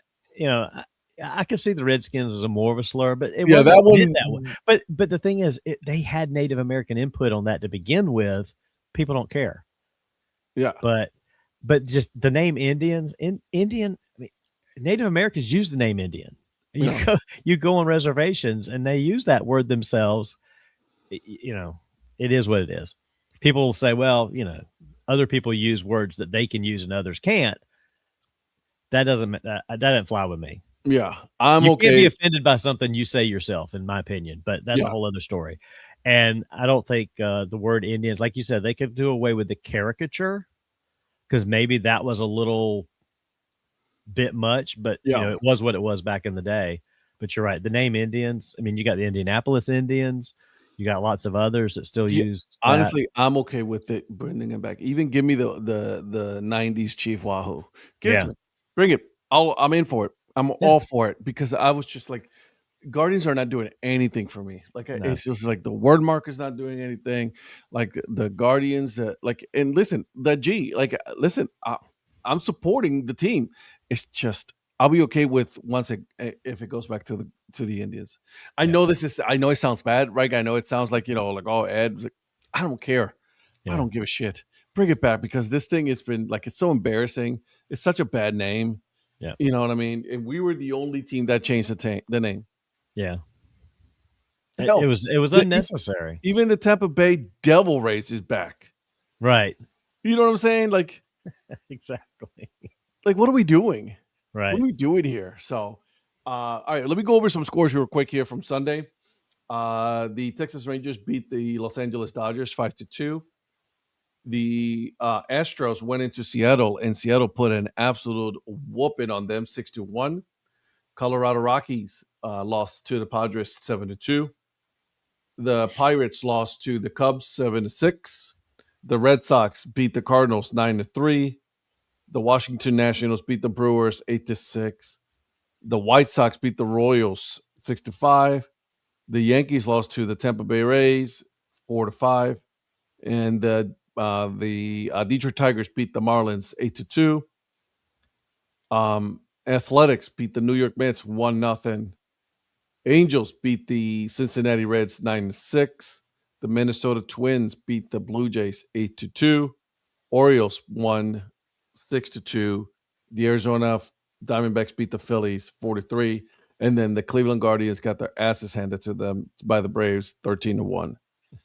I could see the Redskins as a more of a slur, but it wasn't that way. But the thing is, they had Native American input on that to begin with. People don't care. Yeah. But just the name Indians, Indian, I mean, Native Americans use the name Indian. You go on reservations and they use that word themselves. It is what it is. People will say, well, other people use words that they can use and others can't. That doesn't fly with me. Yeah, I'm you okay. You can't be offended by something you say yourself, in my opinion, but that's a whole other story. And I don't think the word Indians, like you said, they could do away with the caricature because maybe that was a little bit much, but it was what it was back in the day. But you're right. The name Indians, I mean, you got the Indianapolis Indians. You got lots of others that still use that. Honestly, I'm okay with it bringing it back. Even give me the 90s Chief Wahoo. Give it to me. Bring it. I'm in for it. I'm all for it because I was just like, Guardians are not doing anything for me. Like it's just like the word mark is not doing anything. Like the Guardians, and listen, I'm supporting the team. It's just I'll be okay with if it goes back to the Indians. I know it sounds bad, right? I know it sounds like Ed. I don't care. I don't give a shit. Bring it back because this thing has been it's so embarrassing. It's such a bad name. Yeah, you know what I mean. And we were the only team that changed the name. Yeah, it was unnecessary. Even the Tampa Bay Devil Rays is back. Right. You know what I'm saying? Exactly. What are we doing? Right. What are we doing here? So, all right, let me go over some scores real quick here from Sunday. The Texas Rangers beat the Los Angeles Dodgers 5-2. The Astros went into Seattle, and Seattle put an absolute whooping on them 6-1. Colorado Rockies lost to the Padres 7-2. The Pirates lost to the Cubs 7-6. The Red Sox beat the Cardinals 9-3. The Washington Nationals beat the Brewers 8-6. The White Sox beat the Royals 6-5. The Yankees lost to the Tampa Bay Rays 4-5, and the Detroit Tigers beat the Marlins 8-2. Athletics beat the New York Mets 1-0. Angels beat the Cincinnati Reds 9-6. The Minnesota Twins beat the Blue Jays 8-2. Orioles won 6-2. The Arizona Diamondbacks beat the Phillies 4-3. And then the Cleveland Guardians got their asses handed to them by the Braves 13-1.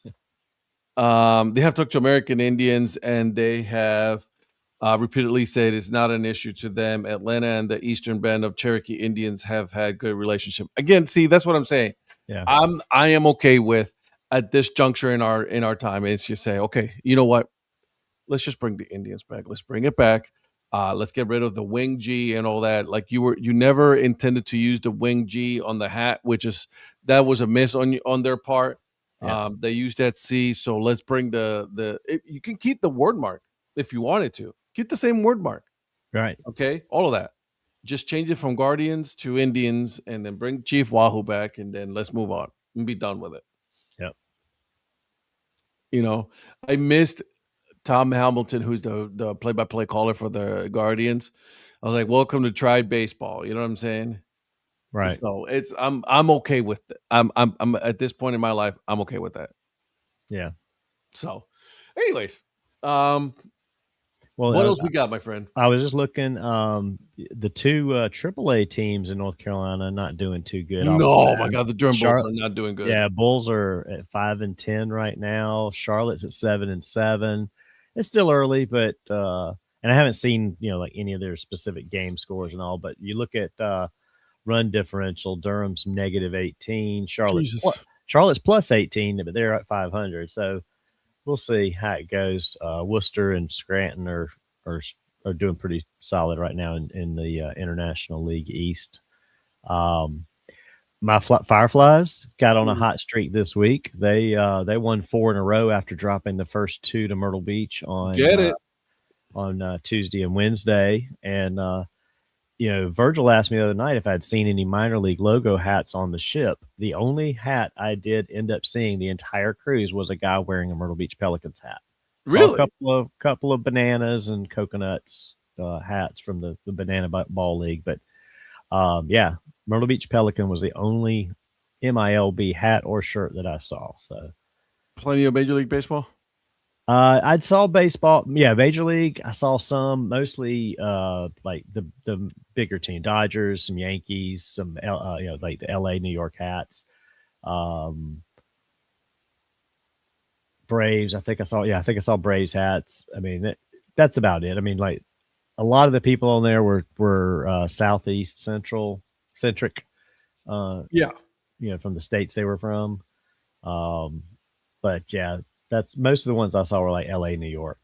They have talked to American Indians, and they have repeatedly said it's not an issue to them. Atlanta and the Eastern Band of Cherokee Indians have had good relationship. Again, see, that's what I'm saying. Yeah. I am okay with at this juncture in our time. It's just say, okay, you know what? Let's just bring the Indians back. Let's bring it back. Let's get rid of the wing G and all that. Like you never intended to use the wing G on the hat, that was a miss on their part. Yeah. They used that C, so let's bring you can keep the word mark if you wanted to. Keep the same word mark. Right. Okay, all of that. Just change it from Guardians to Indians, and then bring Chief Wahoo back, and then let's move on and be done with it. Yep. You know, I missed Tom Hamilton, who's the play-by-play caller for the Guardians. I was like, "Welcome to Tribe Baseball." You know what I'm saying? Right. So I'm okay with it. I'm at this point in my life, I'm okay with that. Yeah. So, anyways, well, what else we got, my friend? I was just looking. The two AAA teams in North Carolina not doing too good. No, my God, the Durham Bulls are not doing good. Yeah, Bulls are at 5-10 right now. Charlotte's at 7-7. It's still early, but and I haven't seen like any of their specific game scores and all. But you look at run differential. Durham's -18. Charlotte's plus 18, but they're at 500. So we'll see how it goes. Worcester and Scranton are doing pretty solid right now in the International League East. My Fireflies got on a hot streak this week. They won 4 in a row after dropping the first 2 to Myrtle Beach on Tuesday and Wednesday. And Virgil asked me the other night if I'd seen any minor league logo hats on the ship. The only hat I did end up seeing the entire cruise was a guy wearing a Myrtle Beach Pelicans hat. Really? Saw a couple of bananas and coconuts hats from the Banana Ball League, but yeah, Myrtle Beach Pelican was the only MILB hat or shirt that I saw. So plenty of Major League Baseball. I saw baseball. Yeah, Major League. I saw some, mostly like the bigger team, Dodgers, some Yankees, some like the LA, New York hats. Braves. I think I saw Braves hats. I mean, that's about it. I mean, like a lot of the people on there were Southeast centric. Yeah. From the states they were from. But yeah, that's most of the ones I saw were like LA, New York.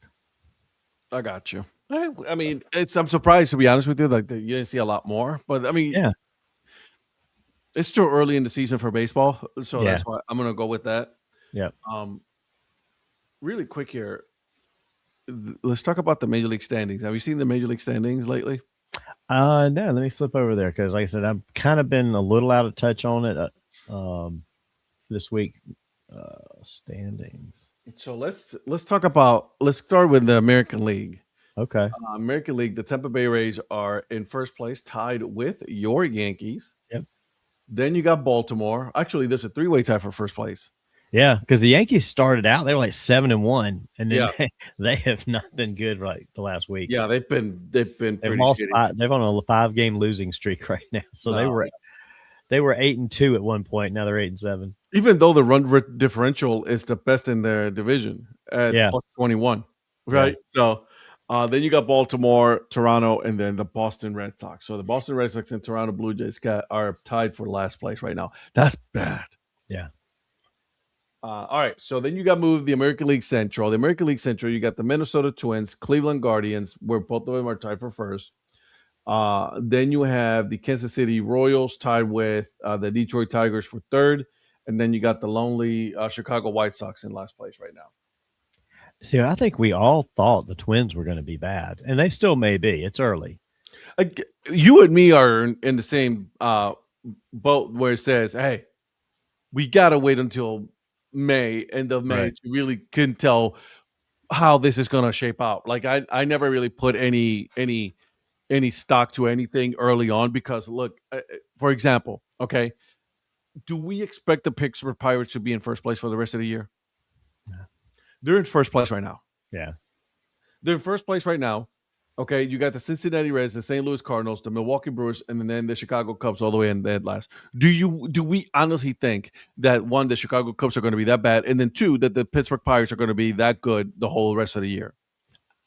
I got you. I mean, I'm surprised, to be honest with you, like you didn't see a lot more, but I mean, yeah, it's still early in the season for baseball, so that's why I'm going to go with that. Yeah. Really quick here, let's talk about the Major League standings. Have you seen the Major League standings lately? No, let me flip over there because, like I said, I've kind of been a little out of touch on it this week. Standings. So let's start with the American League. Okay. American League, the Tampa Bay Rays are in first place, tied with your Yankees. Yep. Then you got Baltimore. Actually, there's a 3-way tie for first place. Yeah, because the Yankees started out, they were like 7-1, and then they have not been good like the last week. Yeah, they've been pretty shitty. They're on a 5-game losing streak right now. So they were 8-2 at one point. Now they're 8-7. Even though the run differential is the best in their division at plus 21, right? Yeah. So then you got Baltimore, Toronto, and then the Boston Red Sox. So the Boston Red Sox and Toronto Blue Jays are tied for last place right now. That's bad. Yeah. All right. So then you got moved the American League Central. The American League Central, you got the Minnesota Twins, Cleveland Guardians, where both of them are tied for first. Then you have the Kansas City Royals tied with the Detroit Tigers for third. And then you got the lonely Chicago White Sox in last place right now. See, I think we all thought the Twins were going to be bad, and they still may be. It's early. Like, you and me are in the same boat where it says, "Hey, we gotta wait until May, end of May, Right. to really can tell how this is gonna shape out." Like, I never really put any stock to anything early on because look, for example, okay, do we expect the Pittsburgh Pirates to be in first place for the rest of the year? They're in first place right now. Yeah. They're in first place right now. Okay, you got the Cincinnati Reds, the St. Louis Cardinals, the Milwaukee Brewers, and then the Chicago Cubs all the way in dead last. Do we honestly think that one, the Chicago Cubs are going to be that bad, and then two, that the Pittsburgh Pirates are going to be that good the whole rest of the year?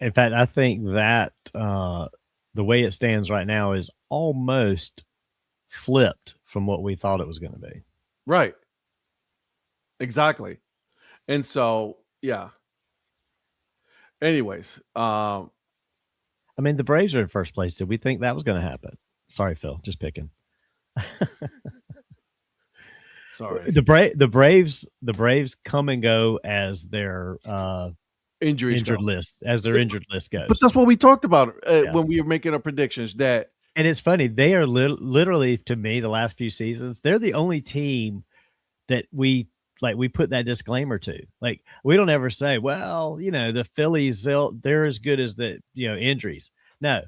In fact, I think that the way it stands right now is almost flipped from what we thought it was going to be. Right. Exactly. And so, yeah. Anyways, I mean, the Braves are in first place. Did we think that was going to happen? Sorry, Phil, just picking. sorry. The Braves come and go as their Injuries injured go. list, as their injured list goes. But that's what we talked about when we were making our predictions. That, and it's funny, they are literally, to me, the last few seasons, they're the only team that we put that disclaimer to. Like, we don't ever say, well, you know, the Phillies, they're as good as the, you know, injuries. No,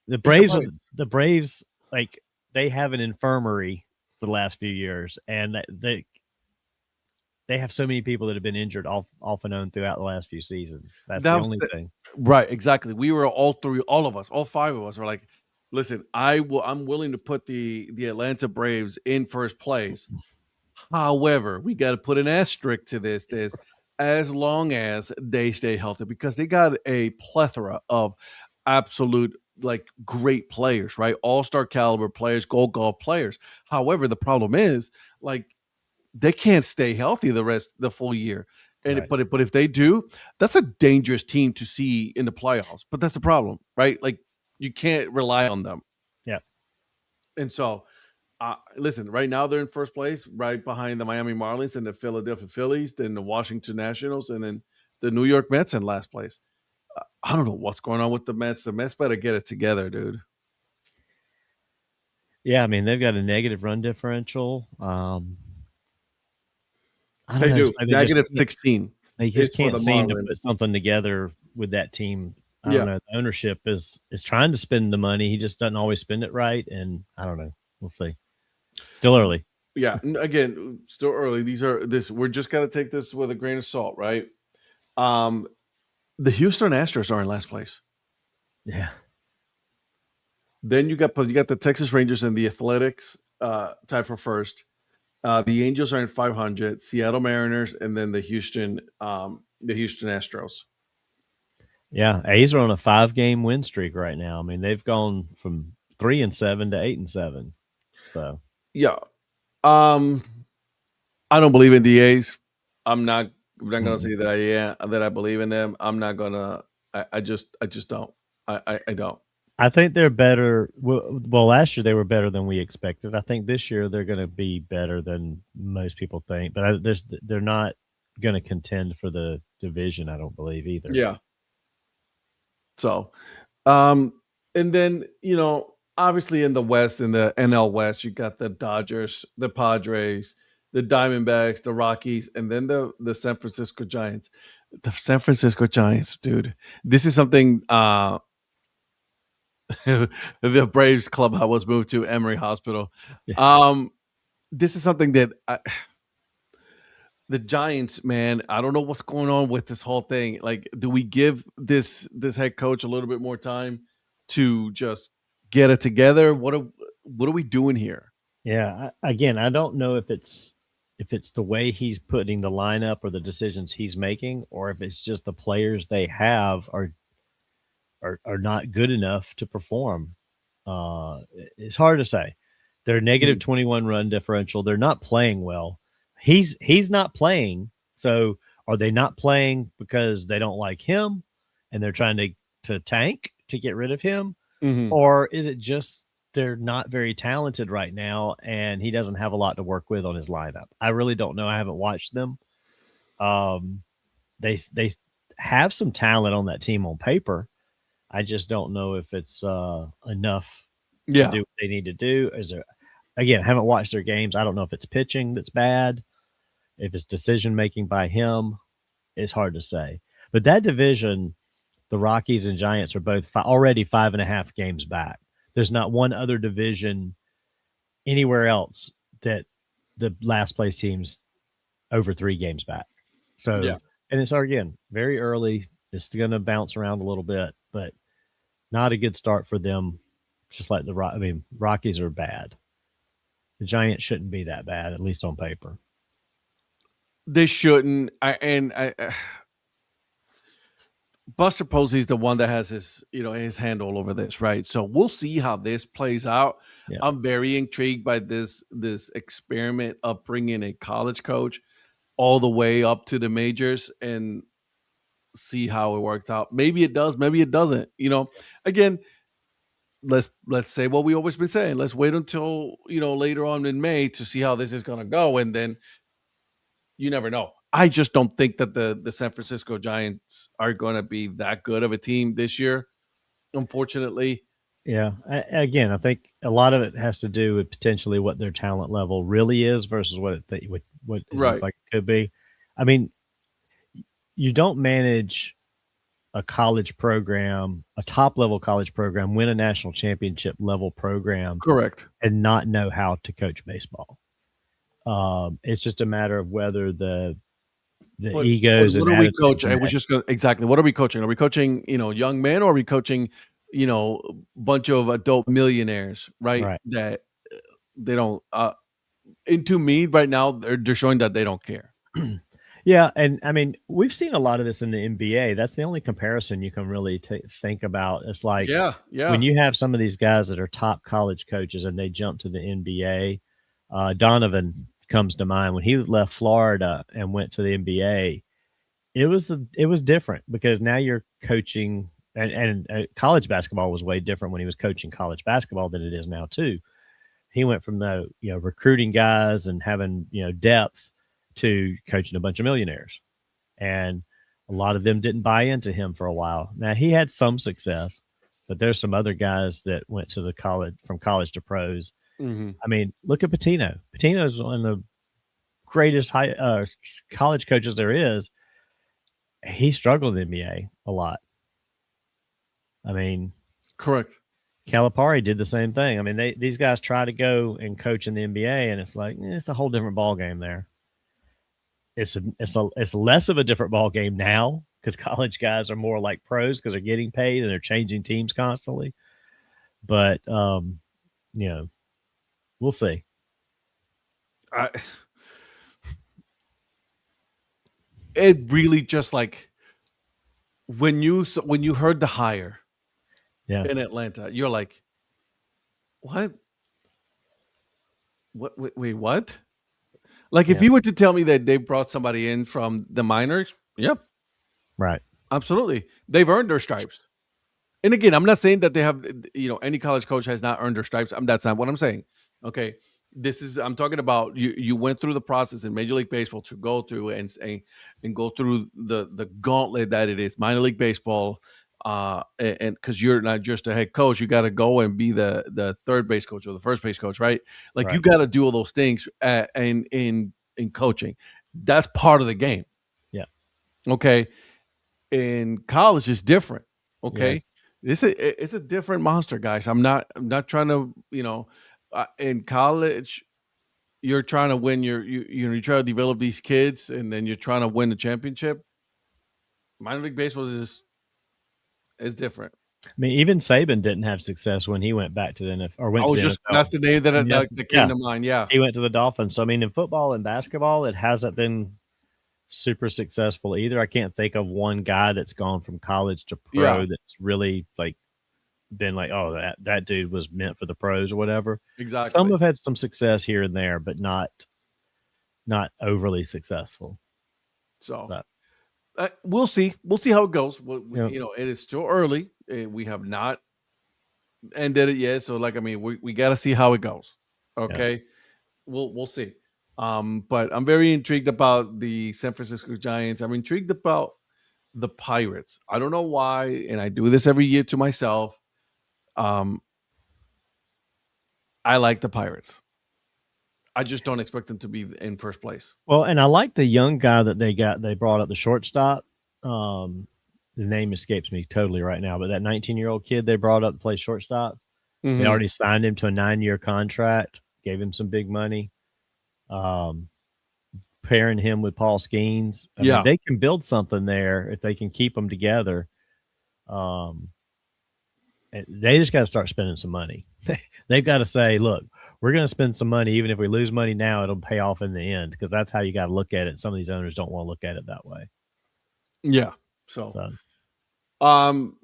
the Braves, like, they have an infirmary for the last few years, and they have so many people that have been injured off and on throughout the last few seasons. That's the only thing. Right, exactly. We were all of us, all five of us were like, listen, I'm willing to put the Atlanta Braves in first place. However, we got to put an asterisk to this as long as they stay healthy, because they got a plethora of absolute, like, great players, right? All-star caliber players, gold glove players. However, the problem is, like, they can't stay healthy the full year. And Right. but if they do, that's a dangerous team to see in the playoffs. But that's the problem, right? Like, you can't rely on them. Yeah. And so, listen, right now they're in first place, right behind the Miami Marlins and the Philadelphia Phillies, then the Washington Nationals, and then the New York Mets in last place. I don't know what's going on with the Mets. The Mets better get it together, dude. Yeah, I mean, they've got a negative run differential. I don't They know. do. Negative 16. They just can't seem to put something together with that team. I don't know. The ownership is trying to spend the money. He just doesn't always spend it right, and I don't know. We'll see. Still early. Yeah. Again, still early. We're just got to take this with a grain of salt, right? The Houston Astros are in last place. Yeah. Then you got the Texas Rangers and the Athletics tied for first. The Angels are in 500, Seattle Mariners, and then the Houston Astros. Yeah, A's are on a 5-game win streak right now. I mean, they've gone from 3-7 to 8-7. So yeah, I don't believe in the A's. I'm not gonna say that I believe in them. I'm not gonna. I just don't. I don't. I think they're better. Well, last year they were better than we expected. I think this year they're going to be better than most people think. But they're not going to contend for the division, I don't believe, either. Yeah. So, and then, you know, obviously in the West, in the NL West, you got the Dodgers, the Padres, the Diamondbacks, the Rockies, and then the San Francisco Giants. The San Francisco Giants, dude. This is something the Braves clubhouse was moved to Emory Hospital. Yeah. This is something that the Giants, man, I don't know what's going on with this whole thing. Like, do we give this head coach a little bit more time to just get it together? What are we doing here? Yeah. Again, I don't know if it's the way he's putting the lineup or the decisions he's making, or if it's just the players they have are not good enough to perform. It's hard to say. They're negative 21 run differential. They're not playing well. He's not playing. So are they not playing because they don't like him and they're trying to tank to get rid of him? Mm-hmm. Or is it just they're not very talented right now and he doesn't have a lot to work with on his lineup? I really don't know. I haven't watched them. They have some talent on that team on paper. I just don't know if it's enough to Yeah. do what they need to do. Is there again? I haven't watched their games. I don't know if it's pitching that's bad, if it's decision making by him. It's hard to say. But that division, the Rockies and Giants are both already 5.5 games back. There's not one other division anywhere else that the last place teams over 3 games back. So, Yeah. and it's again very early. It's going to bounce around a little bit, but not a good start for them. Just like Rockies are bad. The Giants shouldn't be that bad, at least on paper. They shouldn't. Buster Posey's the one that has his hand all over this, right? So we'll see how this plays out. Yeah. I'm very intrigued by this experiment of bringing a college coach all the way up to the majors and see how it works out. Maybe it does, maybe it doesn't. Again, let's say what we always been saying. Let's wait until later on in May to see how this is going to go, and then you never know. I just don't think that the San Francisco Giants are going to be that good of a team this year, unfortunately. Yeah. Again, I think a lot of it has to do with potentially what their talent level really is versus what it looks like it could be. I mean, you don't manage a college program, a top-level college program, win a national championship level program, correct, and not know how to coach baseball. It's just a matter of whether the egos what and are we coaching? attitudes exactly. What are we coaching? Are we coaching, young men, or are we coaching, a bunch of adult millionaires, right? That they don't. And to me, right now, they're showing that they don't care. Yeah, and I mean, we've seen a lot of this in the NBA. That's the only comparison you can really think about. It's like when you have some of these guys that are top college coaches and they jump to the NBA. Donovan comes to mind when he left Florida and went to the NBA. It was different because now you're coaching, and college basketball was way different when he was coaching college basketball than it is now too. He went from the recruiting guys and having depth to coaching a bunch of millionaires, and a lot of them didn't buy into him for a while. Now he had some success, but there's some other guys that went to from college to pros. Mm-hmm. I mean, look at Pitino. Pitino is one of the greatest college coaches there is. He struggled in the NBA a lot. I mean, correct. Calipari did the same thing. I mean, these guys try to go and coach in the NBA, and it's like it's a whole different ball game there. It's less of a different ball game now because college guys are more like pros because they're getting paid and they're changing teams constantly. But we'll see. It really just like when you heard the hire in Atlanta, you're like, what? Wait, what? Like if you were to tell me that they brought somebody in from the minors, yep. Right. Absolutely. They've earned their stripes. And again, I'm not saying that they have, any college coach has not earned their stripes. That's not what I'm saying. Okay. I'm talking about you went through the process in Major League Baseball to go through and go through the gauntlet that it is minor league baseball. And because you're not just a head coach, you got to go and be the third base coach or the first base coach, right? Like you got to do all those things in coaching. That's part of the game. Yeah. Okay. In college, it's different. Okay. Yeah. It's a different monster, guys. I'm not trying to, in college, you're trying to win you try to develop these kids, and then you're trying to win the championship. Minor league baseball is different. I mean, even Saban didn't have success when he went back to the NFL or went to the NFL. That's the name that came to mind. Yeah, he went to the Dolphins. So I mean, in football and basketball, it hasn't been super successful either. I can't think of one guy that's gone from college to pro that's really like been like, oh, that dude was meant for the pros or whatever. Exactly. Some have had some success here and there, but not overly successful. So we'll see. We'll see how it goes. It is still early. We have not ended it yet. So we got to see how it goes. Okay. Yeah. We'll see. But I'm very intrigued about the San Francisco Giants. I'm intrigued about the Pirates. I don't know why, and I do this every year to myself. I like the Pirates. I just don't expect them to be in first place. Well, and I like the young guy that they brought up, the shortstop. The name escapes me totally right now, but that 19-year-old kid they brought up to play shortstop, they already signed him to a 9-year contract, gave him some big money. Pairing him with Paul Skeens, I mean, they can build something there if they can keep them together. They just got to start spending some money. They've got to say, look, we're going to spend some money. Even if we lose money now, it'll pay off in the end, because that's how you got to look at it. Some of these owners don't want to look at it that way. Yeah. So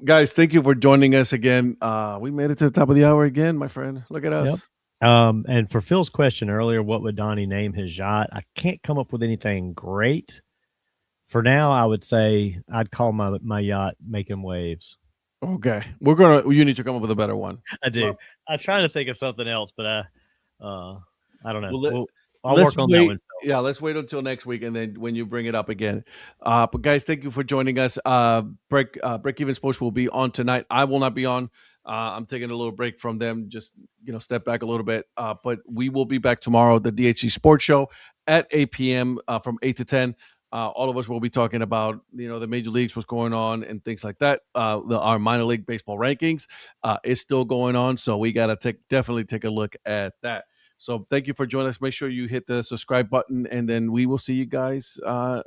guys, thank you for joining us again. We made it to the top of the hour again, my friend. Look at us. Yep. And for Phil's question earlier, what would Donnie name his yacht? I can't come up with anything great. For now, I would say I'd call my yacht Making Waves. Okay. You need to come up with a better one. I do. I'm trying to think of something else, but I don't know. Well, I'll work on that one. Yeah, let's wait until next week, and then when you bring it up again. But guys, thank you for joining us. Break Even Sports will be on tonight. I will not be on. I'm taking a little break from them, just step back a little bit. But we will be back tomorrow, the DHC Sports Show at 8 p.m. From 8 to 10. All of us will be talking about the major leagues, what's going on, and things like that. Our minor league baseball rankings is still going on, so we gotta definitely take a look at that. So thank you for joining us. Make sure you hit the subscribe button, and then we will see you guys. We'll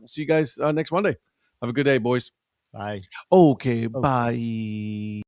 see you guys next Monday. Have a good day, boys. Bye. Okay. Bye.